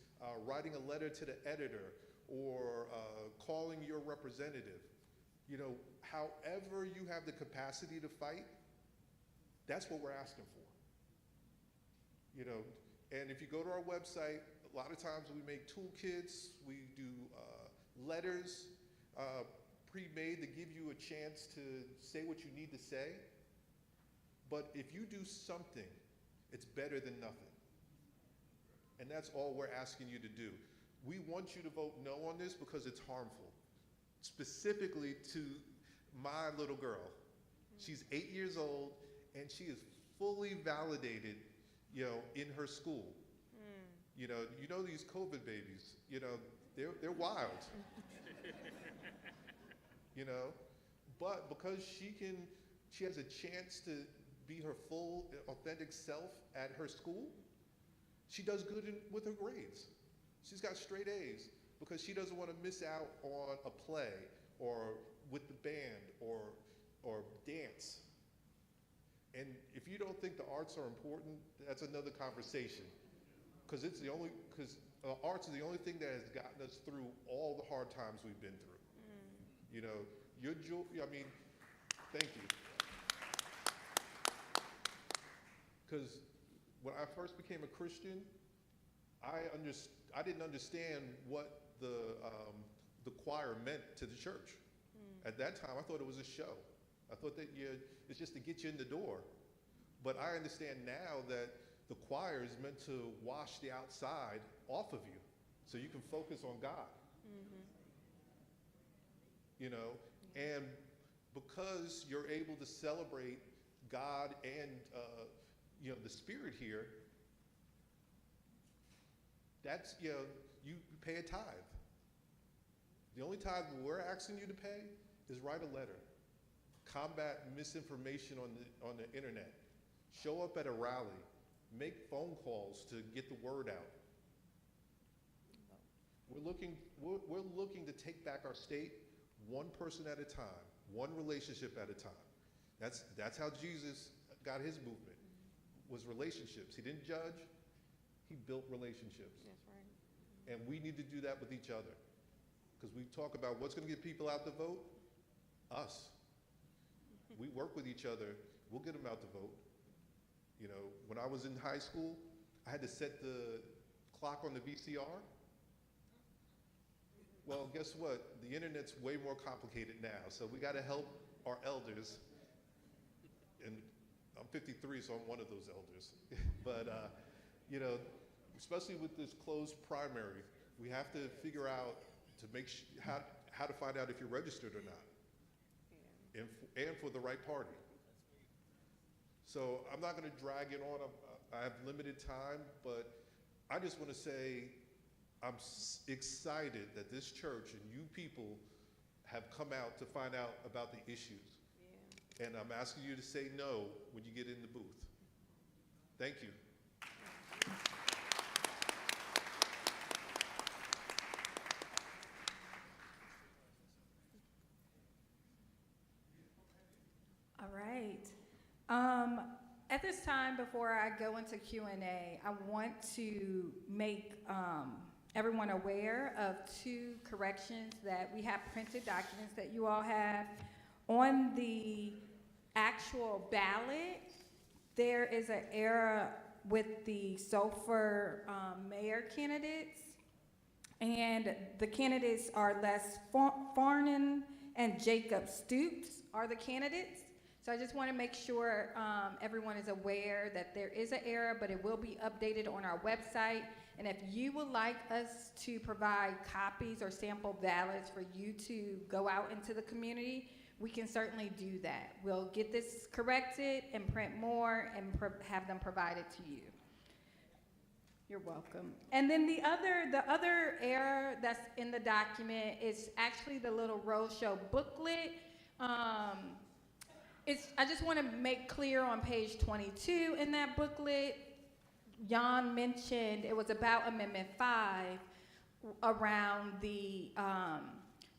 writing a letter to the editor, or calling your representative. You know, however you have the capacity to fight, that's what we're asking for. You know, and if you go to our website, a lot of times we make toolkits, we do letters pre-made to give you a chance to say what you need to say. But if you do something, it's better than nothing. And that's all we're asking you to do. We want you to vote no on this because it's harmful, specifically to my little girl. She's 8 years old, and she is fully validated, in her school. You know these COVID babies, they're wild. But because she has a chance to be her full, authentic self at her school, she does good with her grades. She's got straight A's because she doesn't want to miss out on a play or with the band or dance. And if you don't think the arts are important, that's another conversation. Because arts is the only thing that has gotten us through all the hard times we've been through. Thank you. Because when I first became a Christian, I didn't understand what the choir meant to the church. At that time, I thought it was a show. I thought that it's just to get you in the door. But I understand now that the choir is meant to wash the outside off of you so you can focus on God. You know, and because you're able to celebrate God and the Spirit here, that's, you pay a tithe. The only tithe we're asking you to pay is write a letter, combat misinformation on the internet, show up at a rally, make phone calls to get the word out. We're looking to take back our state one person at a time, one relationship at a time. That's how Jesus got his movement, was relationships. He didn't judge, he built relationships. That's right. And we need to do that with each other. Because we talk about what's going to get people out to vote? Us. We work with each other, we'll get them out to vote. You know, when I was in high school, I had to set the clock on the VCR. Well, guess what? The internet's way more complicated now, so we got to help our elders. And I'm 53, so I'm one of those elders. But, especially with this closed primary, we have to figure out to make how to find out if you're registered or not, and for the right party. So I'm not going to drag it on. I have limited time, but I just want to say I'm excited that this church and you people have come out to find out about the issues. Yeah. And I'm asking you to say no when you get in the booth. Thank you. All right. At this time, before I go into Q&A, I want to make everyone aware of 2 corrections that we have printed documents that you all have. On the actual ballot, there is an error with the Sulphur mayor candidates, and the candidates are Les Farnan and Jacob Stoops are the candidates. So I just want to make sure everyone is aware that there is an error, but it will be updated on our website. And if you would like us to provide copies or sample ballots for you to go out into the community, we can certainly do that. We'll get this corrected and print more and have them provided to you. You're welcome. And then the other error that's in the document is actually the little Roadshow booklet. I just want to make clear on page 22 in that booklet, Jan mentioned it was about Amendment 5 around the,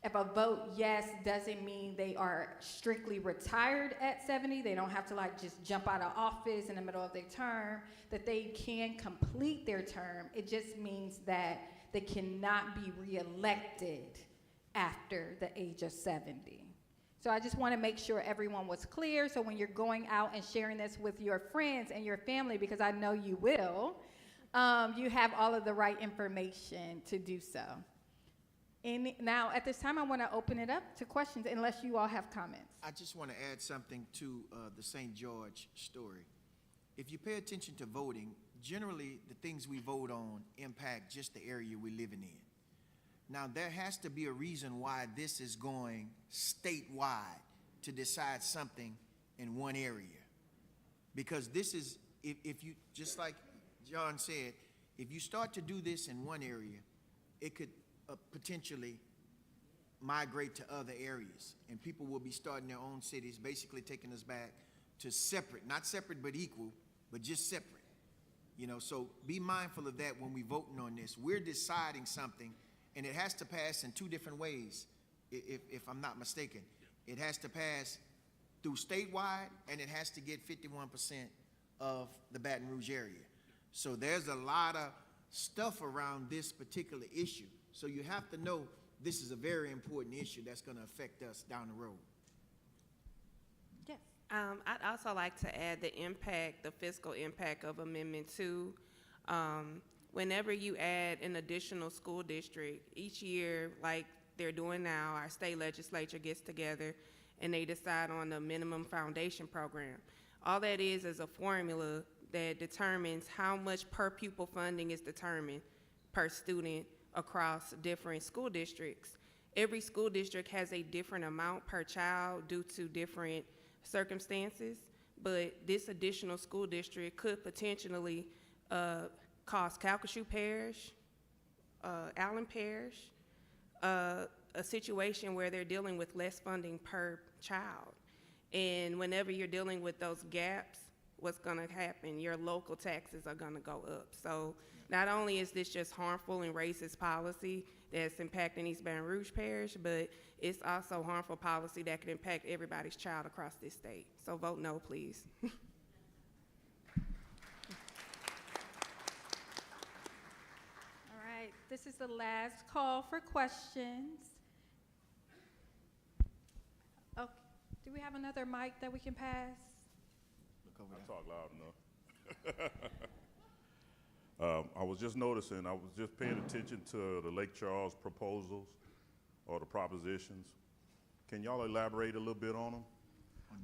if a vote yes doesn't mean they are strictly retired at 70, they don't have to just jump out of office in the middle of their term, that they can complete their term. It just means that they cannot be reelected after the age of 70. So I just want to make sure everyone was clear, so when you're going out and sharing this with your friends and your family, because I know you will, you have all of the right information to do so. And now, at this time, I want to open it up to questions, unless you all have comments. I just want to add something to the St. George story. If you pay attention to voting, generally the things we vote on impact just the area we're living in. Now, there has to be a reason why this is going statewide to decide something in one area. Because this is, if you, just like John said, if you start to do this in one area, it could potentially migrate to other areas. And people will be starting their own cities, basically taking us back to separate, not separate but equal, but just separate. So be mindful of that when we're voting on this. We're deciding something, and it has to pass in 2 different ways, if I'm not mistaken. It has to pass through statewide, and it has to get 51% of the Baton Rouge area. So there's a lot of stuff around this particular issue. So you have to know this is a very important issue that's going to affect us down the road. Yes. I'd also like to add the fiscal impact of Amendment 2. Whenever you add an additional school district, each year, like they're doing now. Our state legislature gets together and they decide on the minimum foundation program. All that is a formula that determines how much per pupil funding is determined per student across different school districts. Every school district has a different amount per child due to different circumstances, but this additional school district could potentially cost Calcasieu Parish, Allen Parish, a situation where they're dealing with less funding per child. And whenever you're dealing with those gaps, what's gonna happen? Your local taxes are gonna go up. So not only is this just harmful and racist policy that's impacting East Baton Rouge Parish, but it's also harmful policy that can impact everybody's child across this state. So vote no, please. All right, this is the last call for questions. Oh, do we have another mic that we can pass? Look over I there. talk loud enough. I was just noticing, I was just paying attention to the Lake Charles proposals or the propositions. Can y'all elaborate a little bit on them?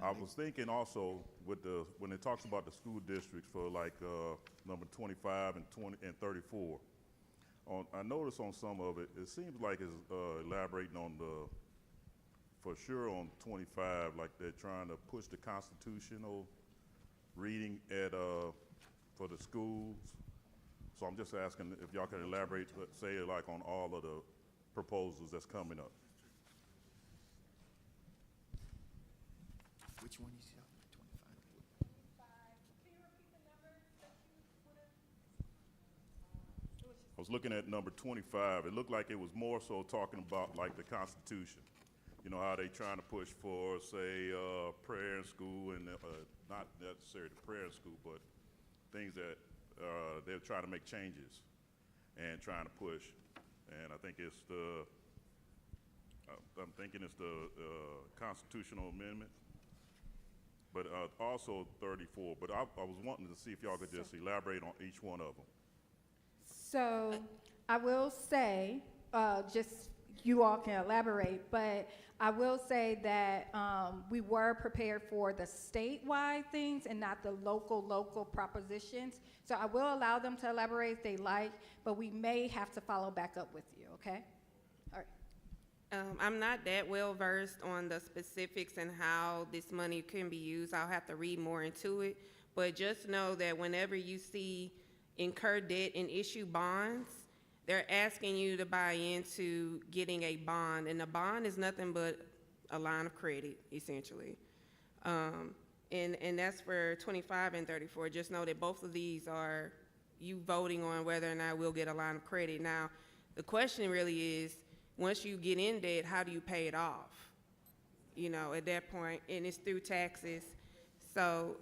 I was thinking also with when it talks about the school districts for like number 25 and 20 and 34. I noticed on some of it, it seems like it's elaborating on for sure on 25, like they're trying to push the constitutional reading for the schools. So I'm just asking if y'all can elaborate, say like on all of the proposals that's coming up. Which one is y'all? 25? I was looking at number 25. It looked like it was more so talking about like the Constitution. You know how they trying to push for, say, prayer in school, and not necessarily prayer in school, but things that they're trying to make changes and trying to push. And I think it's I'm thinking it's the constitutional amendment, but also 34. But I was wanting to see if y'all could just elaborate on each one of them. So I will say, just you all can elaborate, but I will say that we were prepared for the statewide things and not the local propositions. So I will allow them to elaborate if they like, but we may have to follow back up with you, okay? All right. I'm not that well versed on the specifics and how this money can be used. I'll have to read more into it. But just know that whenever you see incur debt and issue bonds, they're asking you to buy into getting a bond. And a bond is nothing but a line of credit, essentially. And that's for 25 and 34. Just know that both of these are you voting on whether or not we'll get a line of credit. Now, the question really is, once you get in debt, how do you pay it off? You know, at that point, and it's through taxes. So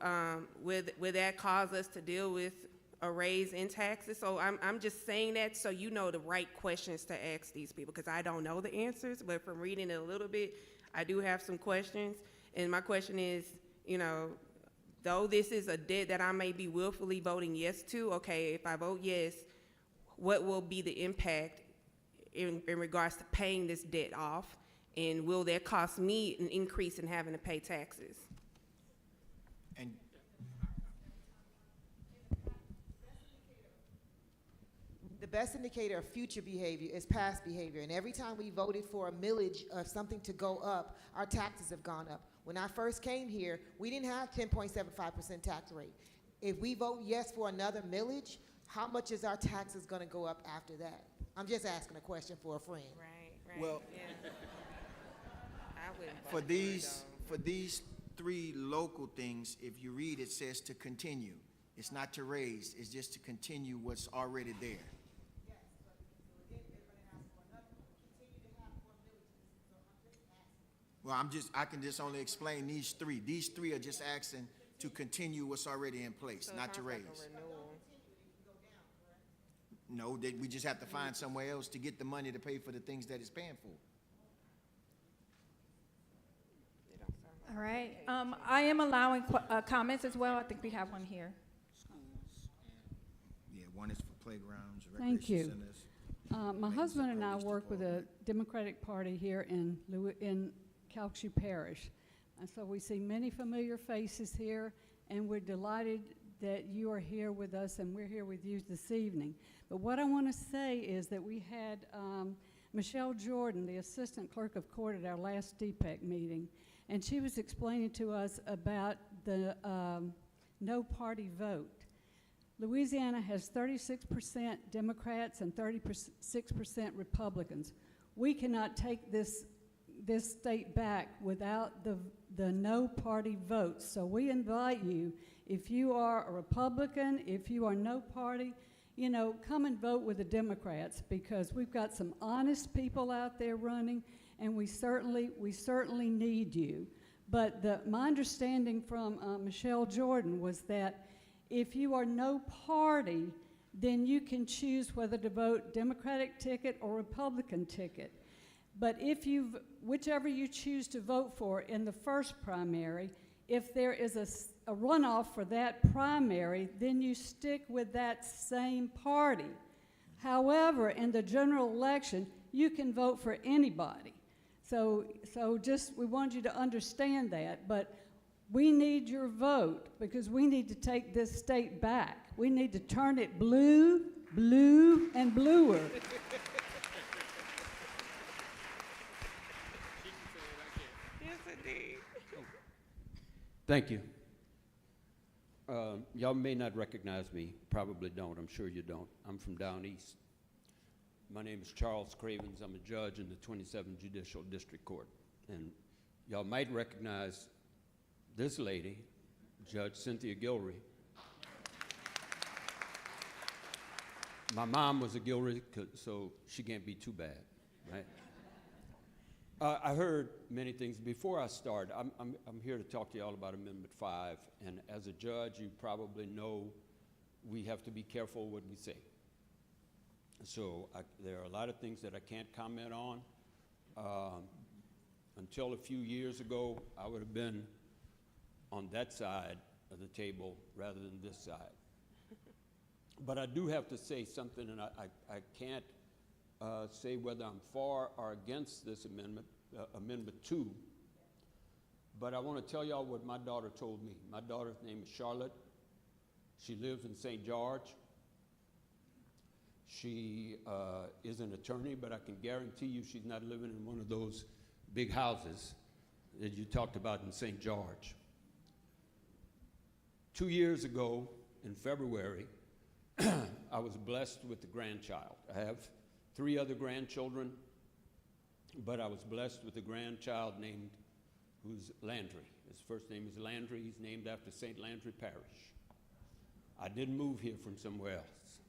would that cause us to deal with a raise in taxes? So I'm just saying that so you know the right questions to ask these people, because I don't know the answers, but from reading it a little bit, I do have some questions. And my question is, you know, though this is a debt that I may be willfully voting yes to, okay, if I vote yes, what will be the impact in regards to paying this debt off? And will that cost me an increase in having to pay taxes? And The best indicator of future behavior is past behavior. And every time we voted for a millage of something to go up, our taxes have gone up. When I first came here, we didn't have 10.75% tax rate. If we vote yes for another millage, how much is our taxes going to go up after that? I'm just asking a question for a friend. Right. Well, yeah. I wouldn't vote for it, these three local things, if you read, it says to continue. It's not to raise, it's just to continue what's already there. Well, I can just only explain these three. These three are just asking to continue what's already in place, So it not to sounds like raise. a renewal. No, we just have to find somewhere else to get the money to pay for the things that it's paying for. It don't sound like All right. I am allowing comments as well. I think we have one here. Yeah, one is for playgrounds, Thank recreation you. centers. My husband and I work with the Democratic Party here in Calcasieu Parish. And so we see many familiar faces here, and we're delighted that you are here with us and we're here with you this evening. But what I want to say is that we had Michelle Jordan, the Assistant Clerk of Court, at our last DPEC meeting, and she was explaining to us about the no party vote. Louisiana has 36% Democrats and 36% Republicans. We cannot take this state back without the no party vote. So we invite you, if you are a Republican, if you are no party, you know, come and vote with the Democrats, because we've got some honest people out there running, and we certainly need you. But my understanding from Michelle Jordan was that if you are no party, then you can choose whether to vote Democratic ticket or Republican ticket. But if whichever you choose to vote for in the first primary, if there is a runoff for that primary, then you stick with that same party. However, in the general election, you can vote for anybody. So just, we want you to understand that, but we need your vote, because we need to take this state back. We need to turn it blue, blue, and bluer. Yes, indeed. Thank you. Y'all may not recognize me, probably don't, I'm sure you don't. I'm from down east. My name is Charles Cravens. I'm a judge in the 27th Judicial District Court. And y'all might recognize this lady, Judge Cynthia Gilrery. My mom was a Gilrery, so she can't be too bad, right? I heard many things. Before I start, I'm here to talk to y'all about Amendment 5, and as a judge, you probably know we have to be careful what we say. So there are a lot of things that I can't comment on. Until a few years ago, I would have been on that side of the table rather than this side. But I do have to say something, and I can't say whether I'm for or against this amendment, Amendment 2, but I want to tell y'all what my daughter told me. My daughter's name is Charlotte. She lives in St. George. She is an attorney, but I can guarantee you she's not living in one of those big houses that you talked about in St. George. 2 years ago, in February, I was blessed with a grandchild. I have 3 other grandchildren, but I was blessed with a grandchild named, who's Landry. His first name is Landry. He's named after St. Landry Parish. I didn't move here from somewhere else.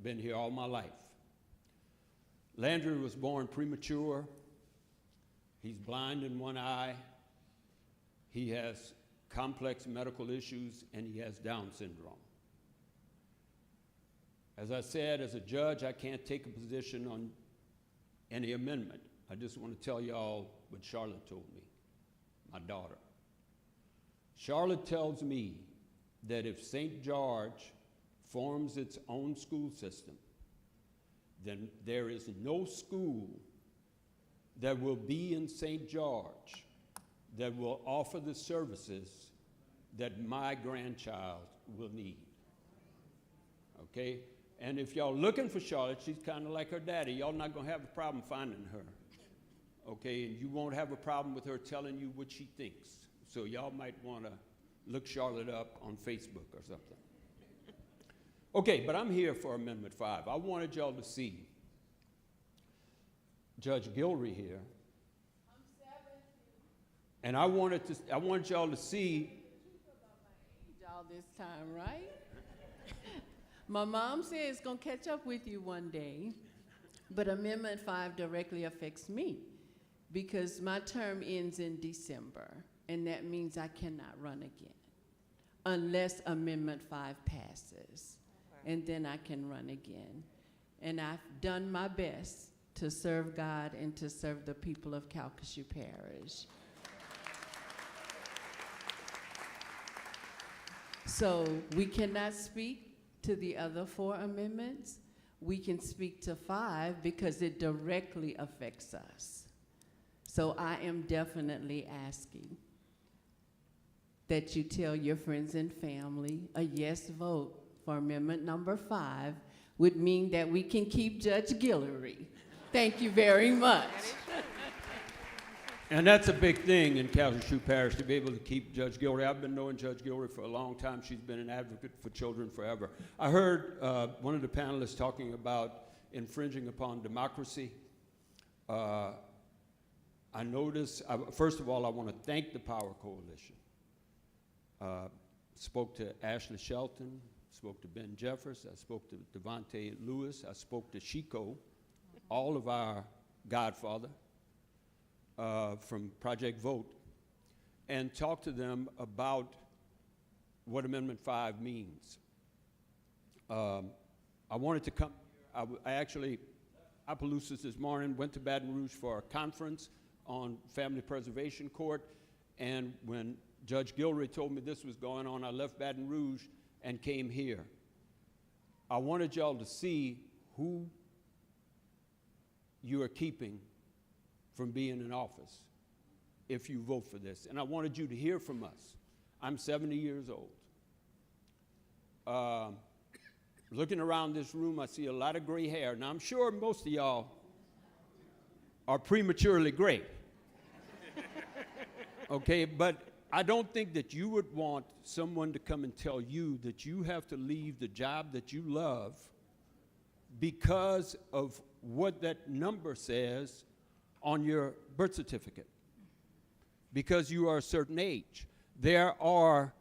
Been here all my life. Landry was born premature. He's blind in one eye. He has complex medical issues, and he has Down syndrome. As I said, as a judge, I can't take a position on any amendment. I just want to tell y'all what Charlotte told me, my daughter. Charlotte tells me that if St. George forms its own school system, then there is no school that will be in St. George that will offer the services that my grandchild will need. Okay? And if y'all looking for Charlotte, she's kind of like her daddy. Y'all not going to have a problem finding her. Okay? And you won't have a problem with her telling you what she thinks. So y'all might want to look Charlotte up on Facebook or something. Okay, but I'm here for Amendment 5. I wanted y'all to see Judge Gilrery here. I'm 70. And I want y'all to see. All this time, right? My mom said it's going to catch up with you one day, but Amendment 5 directly affects me because my term ends in December, and that means I cannot run again unless Amendment 5 passes, and then I can run again. And I've done my best to serve God and to serve the people of Calcasieu Parish. So we cannot speak to the other 4 amendments, we can speak to 5 because it directly affects us. So I am definitely asking that you tell your friends and family a yes vote for amendment number 5 would mean that we can keep Judge Guillory. Thank you very much. And that's a big thing in Calhoun Parish, to be able to keep Judge Guillory. I've been knowing Judge Guillory for a long time. She's been an advocate for children forever. I heard one of the panelists talking about infringing upon democracy. I noticed, first of all, I want to thank the Power Coalition. Spoke to Ashley Shelton, spoke to Ben Jeffers, I spoke to Devontae Lewis, I spoke to Chico, all of our godfather from Project Vote, and talked to them about what Amendment 5 means. I wanted to come, I actually, Opelousas this morning, went to Baton Rouge for a conference on Family Preservation Court, and when Judge Guillory told me this was going on, I left Baton Rouge and came here. I wanted y'all to see who you are keeping from being in office if you vote for this. And I wanted you to hear from us. I'm 70 years old. Looking around this room, I see a lot of gray hair. Now, I'm sure most of y'all are prematurely gray. Okay, but I don't think that you would want someone to come and tell you that you have to leave the job that you love because of what that number says on your birth certificate, because you are a certain age. There are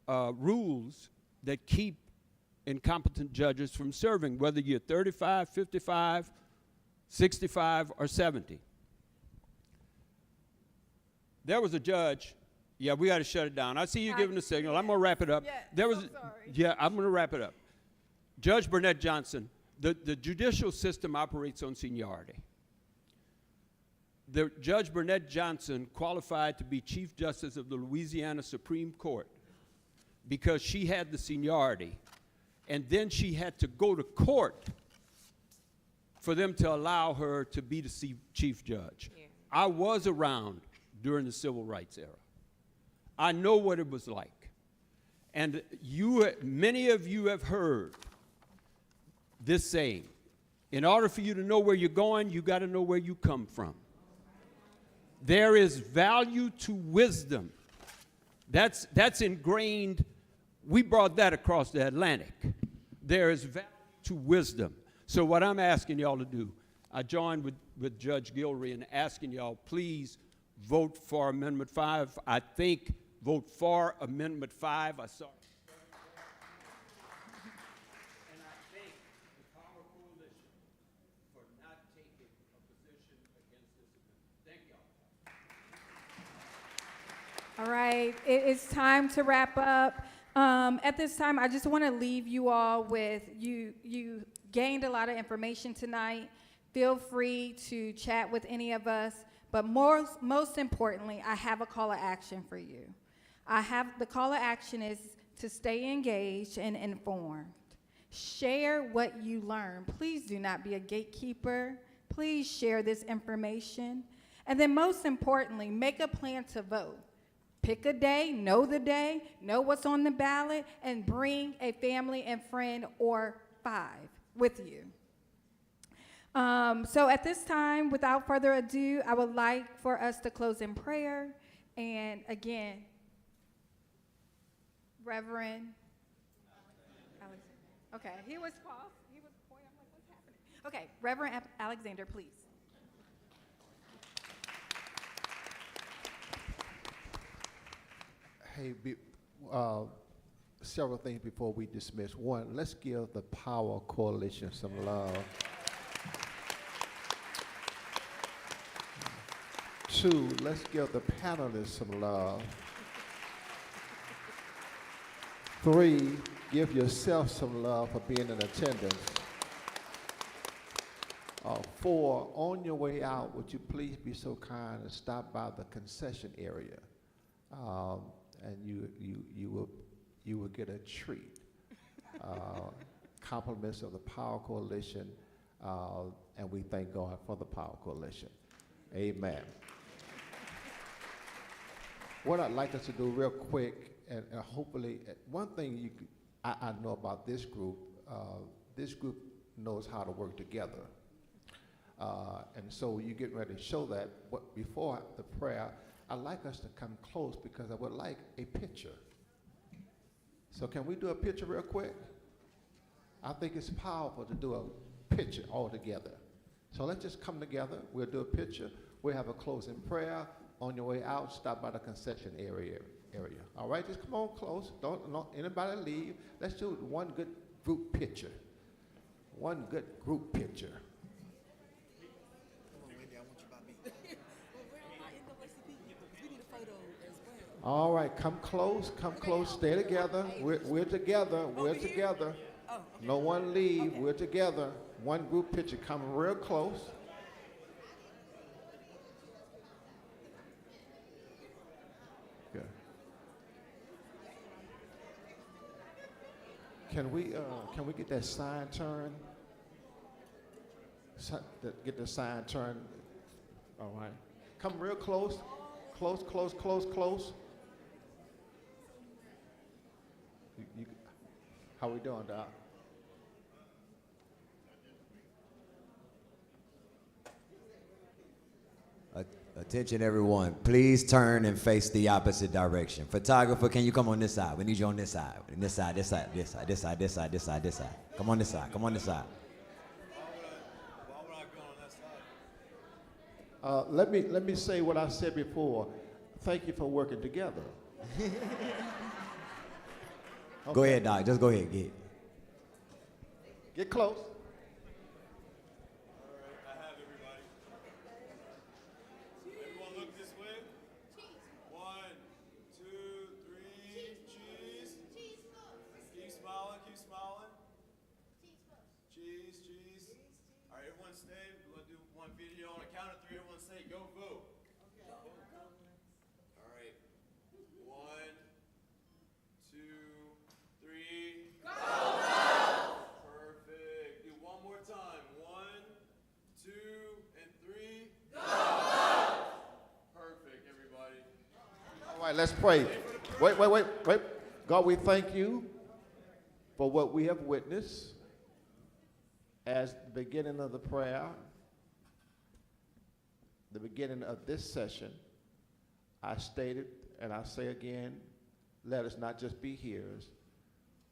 rules that keep incompetent judges from serving, whether you're 35, 55, 65, or 70. There was a judge. Yeah, we got to shut it down. I see you giving the signal. I'm going to wrap it up. Yeah, I'm going to wrap it up. Judge Burnett Johnson, the judicial system operates on seniority. Judge Burnett Johnson qualified to be Chief Justice of the Louisiana Supreme Court because she had the seniority, and then she had to go to court for them to allow her to be the Chief Judge. Yeah. I was around during the Civil Rights era. I know what it was like. And many of you have heard this saying, in order for you to know where you're going, you got to know where you come from. There is value to wisdom. That's ingrained. We brought that across the Atlantic. There is value to wisdom. So what I'm asking y'all to do, I joined with Judge Guillory in asking y'all, please vote for Amendment 5. I think vote for Amendment 5. I saw. And I thank the Power Coalition for not taking a position against this amendment. Thank y'all. All right, it is time to wrap up. At this time, I just want to leave you all with, you gained a lot of information tonight. Feel free to chat with any of us, but most importantly, I have a call to action for you. The call to action is to stay engaged and informed. Share what you learn. Please do not be a gatekeeper. Please share this information. And then most importantly, make a plan to vote. Pick a day, know what's on the ballot, and bring a family and friend or 5 with you. So at this time, without further ado, I would like for us to close in prayer. And again, Reverend Alexander. Okay, he was paused. He was pointing. I'm like, what's happening? Okay, Reverend Alexander, please. Hey, several things before we dismiss. One, let's give the Power Coalition some love. 2, let's give the panelists some love. 3, give yourself some love for being in attendance. 4, on your way out, would you please be so kind and stop by the concession area? And you will get a treat. compliments of the Power Coalition, and we thank God for the Power Coalition. Amen. What I'd like us to do real quick, and hopefully, one thing I know about this group knows how to work together. And so you get ready to show that, but before the prayer, I'd like us to come close because I would like a picture. So can we do a picture real quick? I think it's powerful to do a picture all together. So let's just come together. We'll do a picture. We'll have a closing prayer. On your way out, stop by the concession area. All right, just come on close. Don't anybody leave. Let's do one good group picture. One good group picture. All right, come close, stay together. We're together, we're together. No one leave, we're together. One group picture, come real close. Good. Can we get that sign turned? Get the sign turned. All right. Come real close. Close. How we doing, Doc? Attention everyone, please turn and face the opposite direction. Photographer, can you come on this side? We need you on this side. This side. Come on this side. Let me say what I said before. Thank you for working together. Okay. Go ahead, Doc. Just go ahead. Get close. All right, I have everybody. Everyone look this way. 1, 2, 3, cheese. Keep smiling. Cheese. All right, everyone stay. We're going to do one video. On a count of 3, everyone say, go vote. All right. 1, 2, 3. Go vote! Perfect. Do one more time. 1, 2, and 3. Go vote! Perfect, everybody. All right, let's pray. Wait. God, we thank you for what we have witnessed as the beginning of the prayer, the beginning of this session. I stated, and I say again, let us not just be hearers,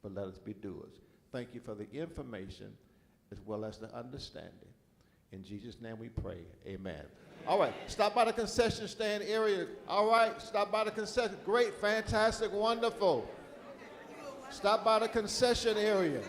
but let us be doers. Thank you for the information as well as the understanding. In Jesus' name we pray, amen. All right, stop by the concession stand area. All right, stop by the concession. Great, fantastic, wonderful. Stop by the concession area.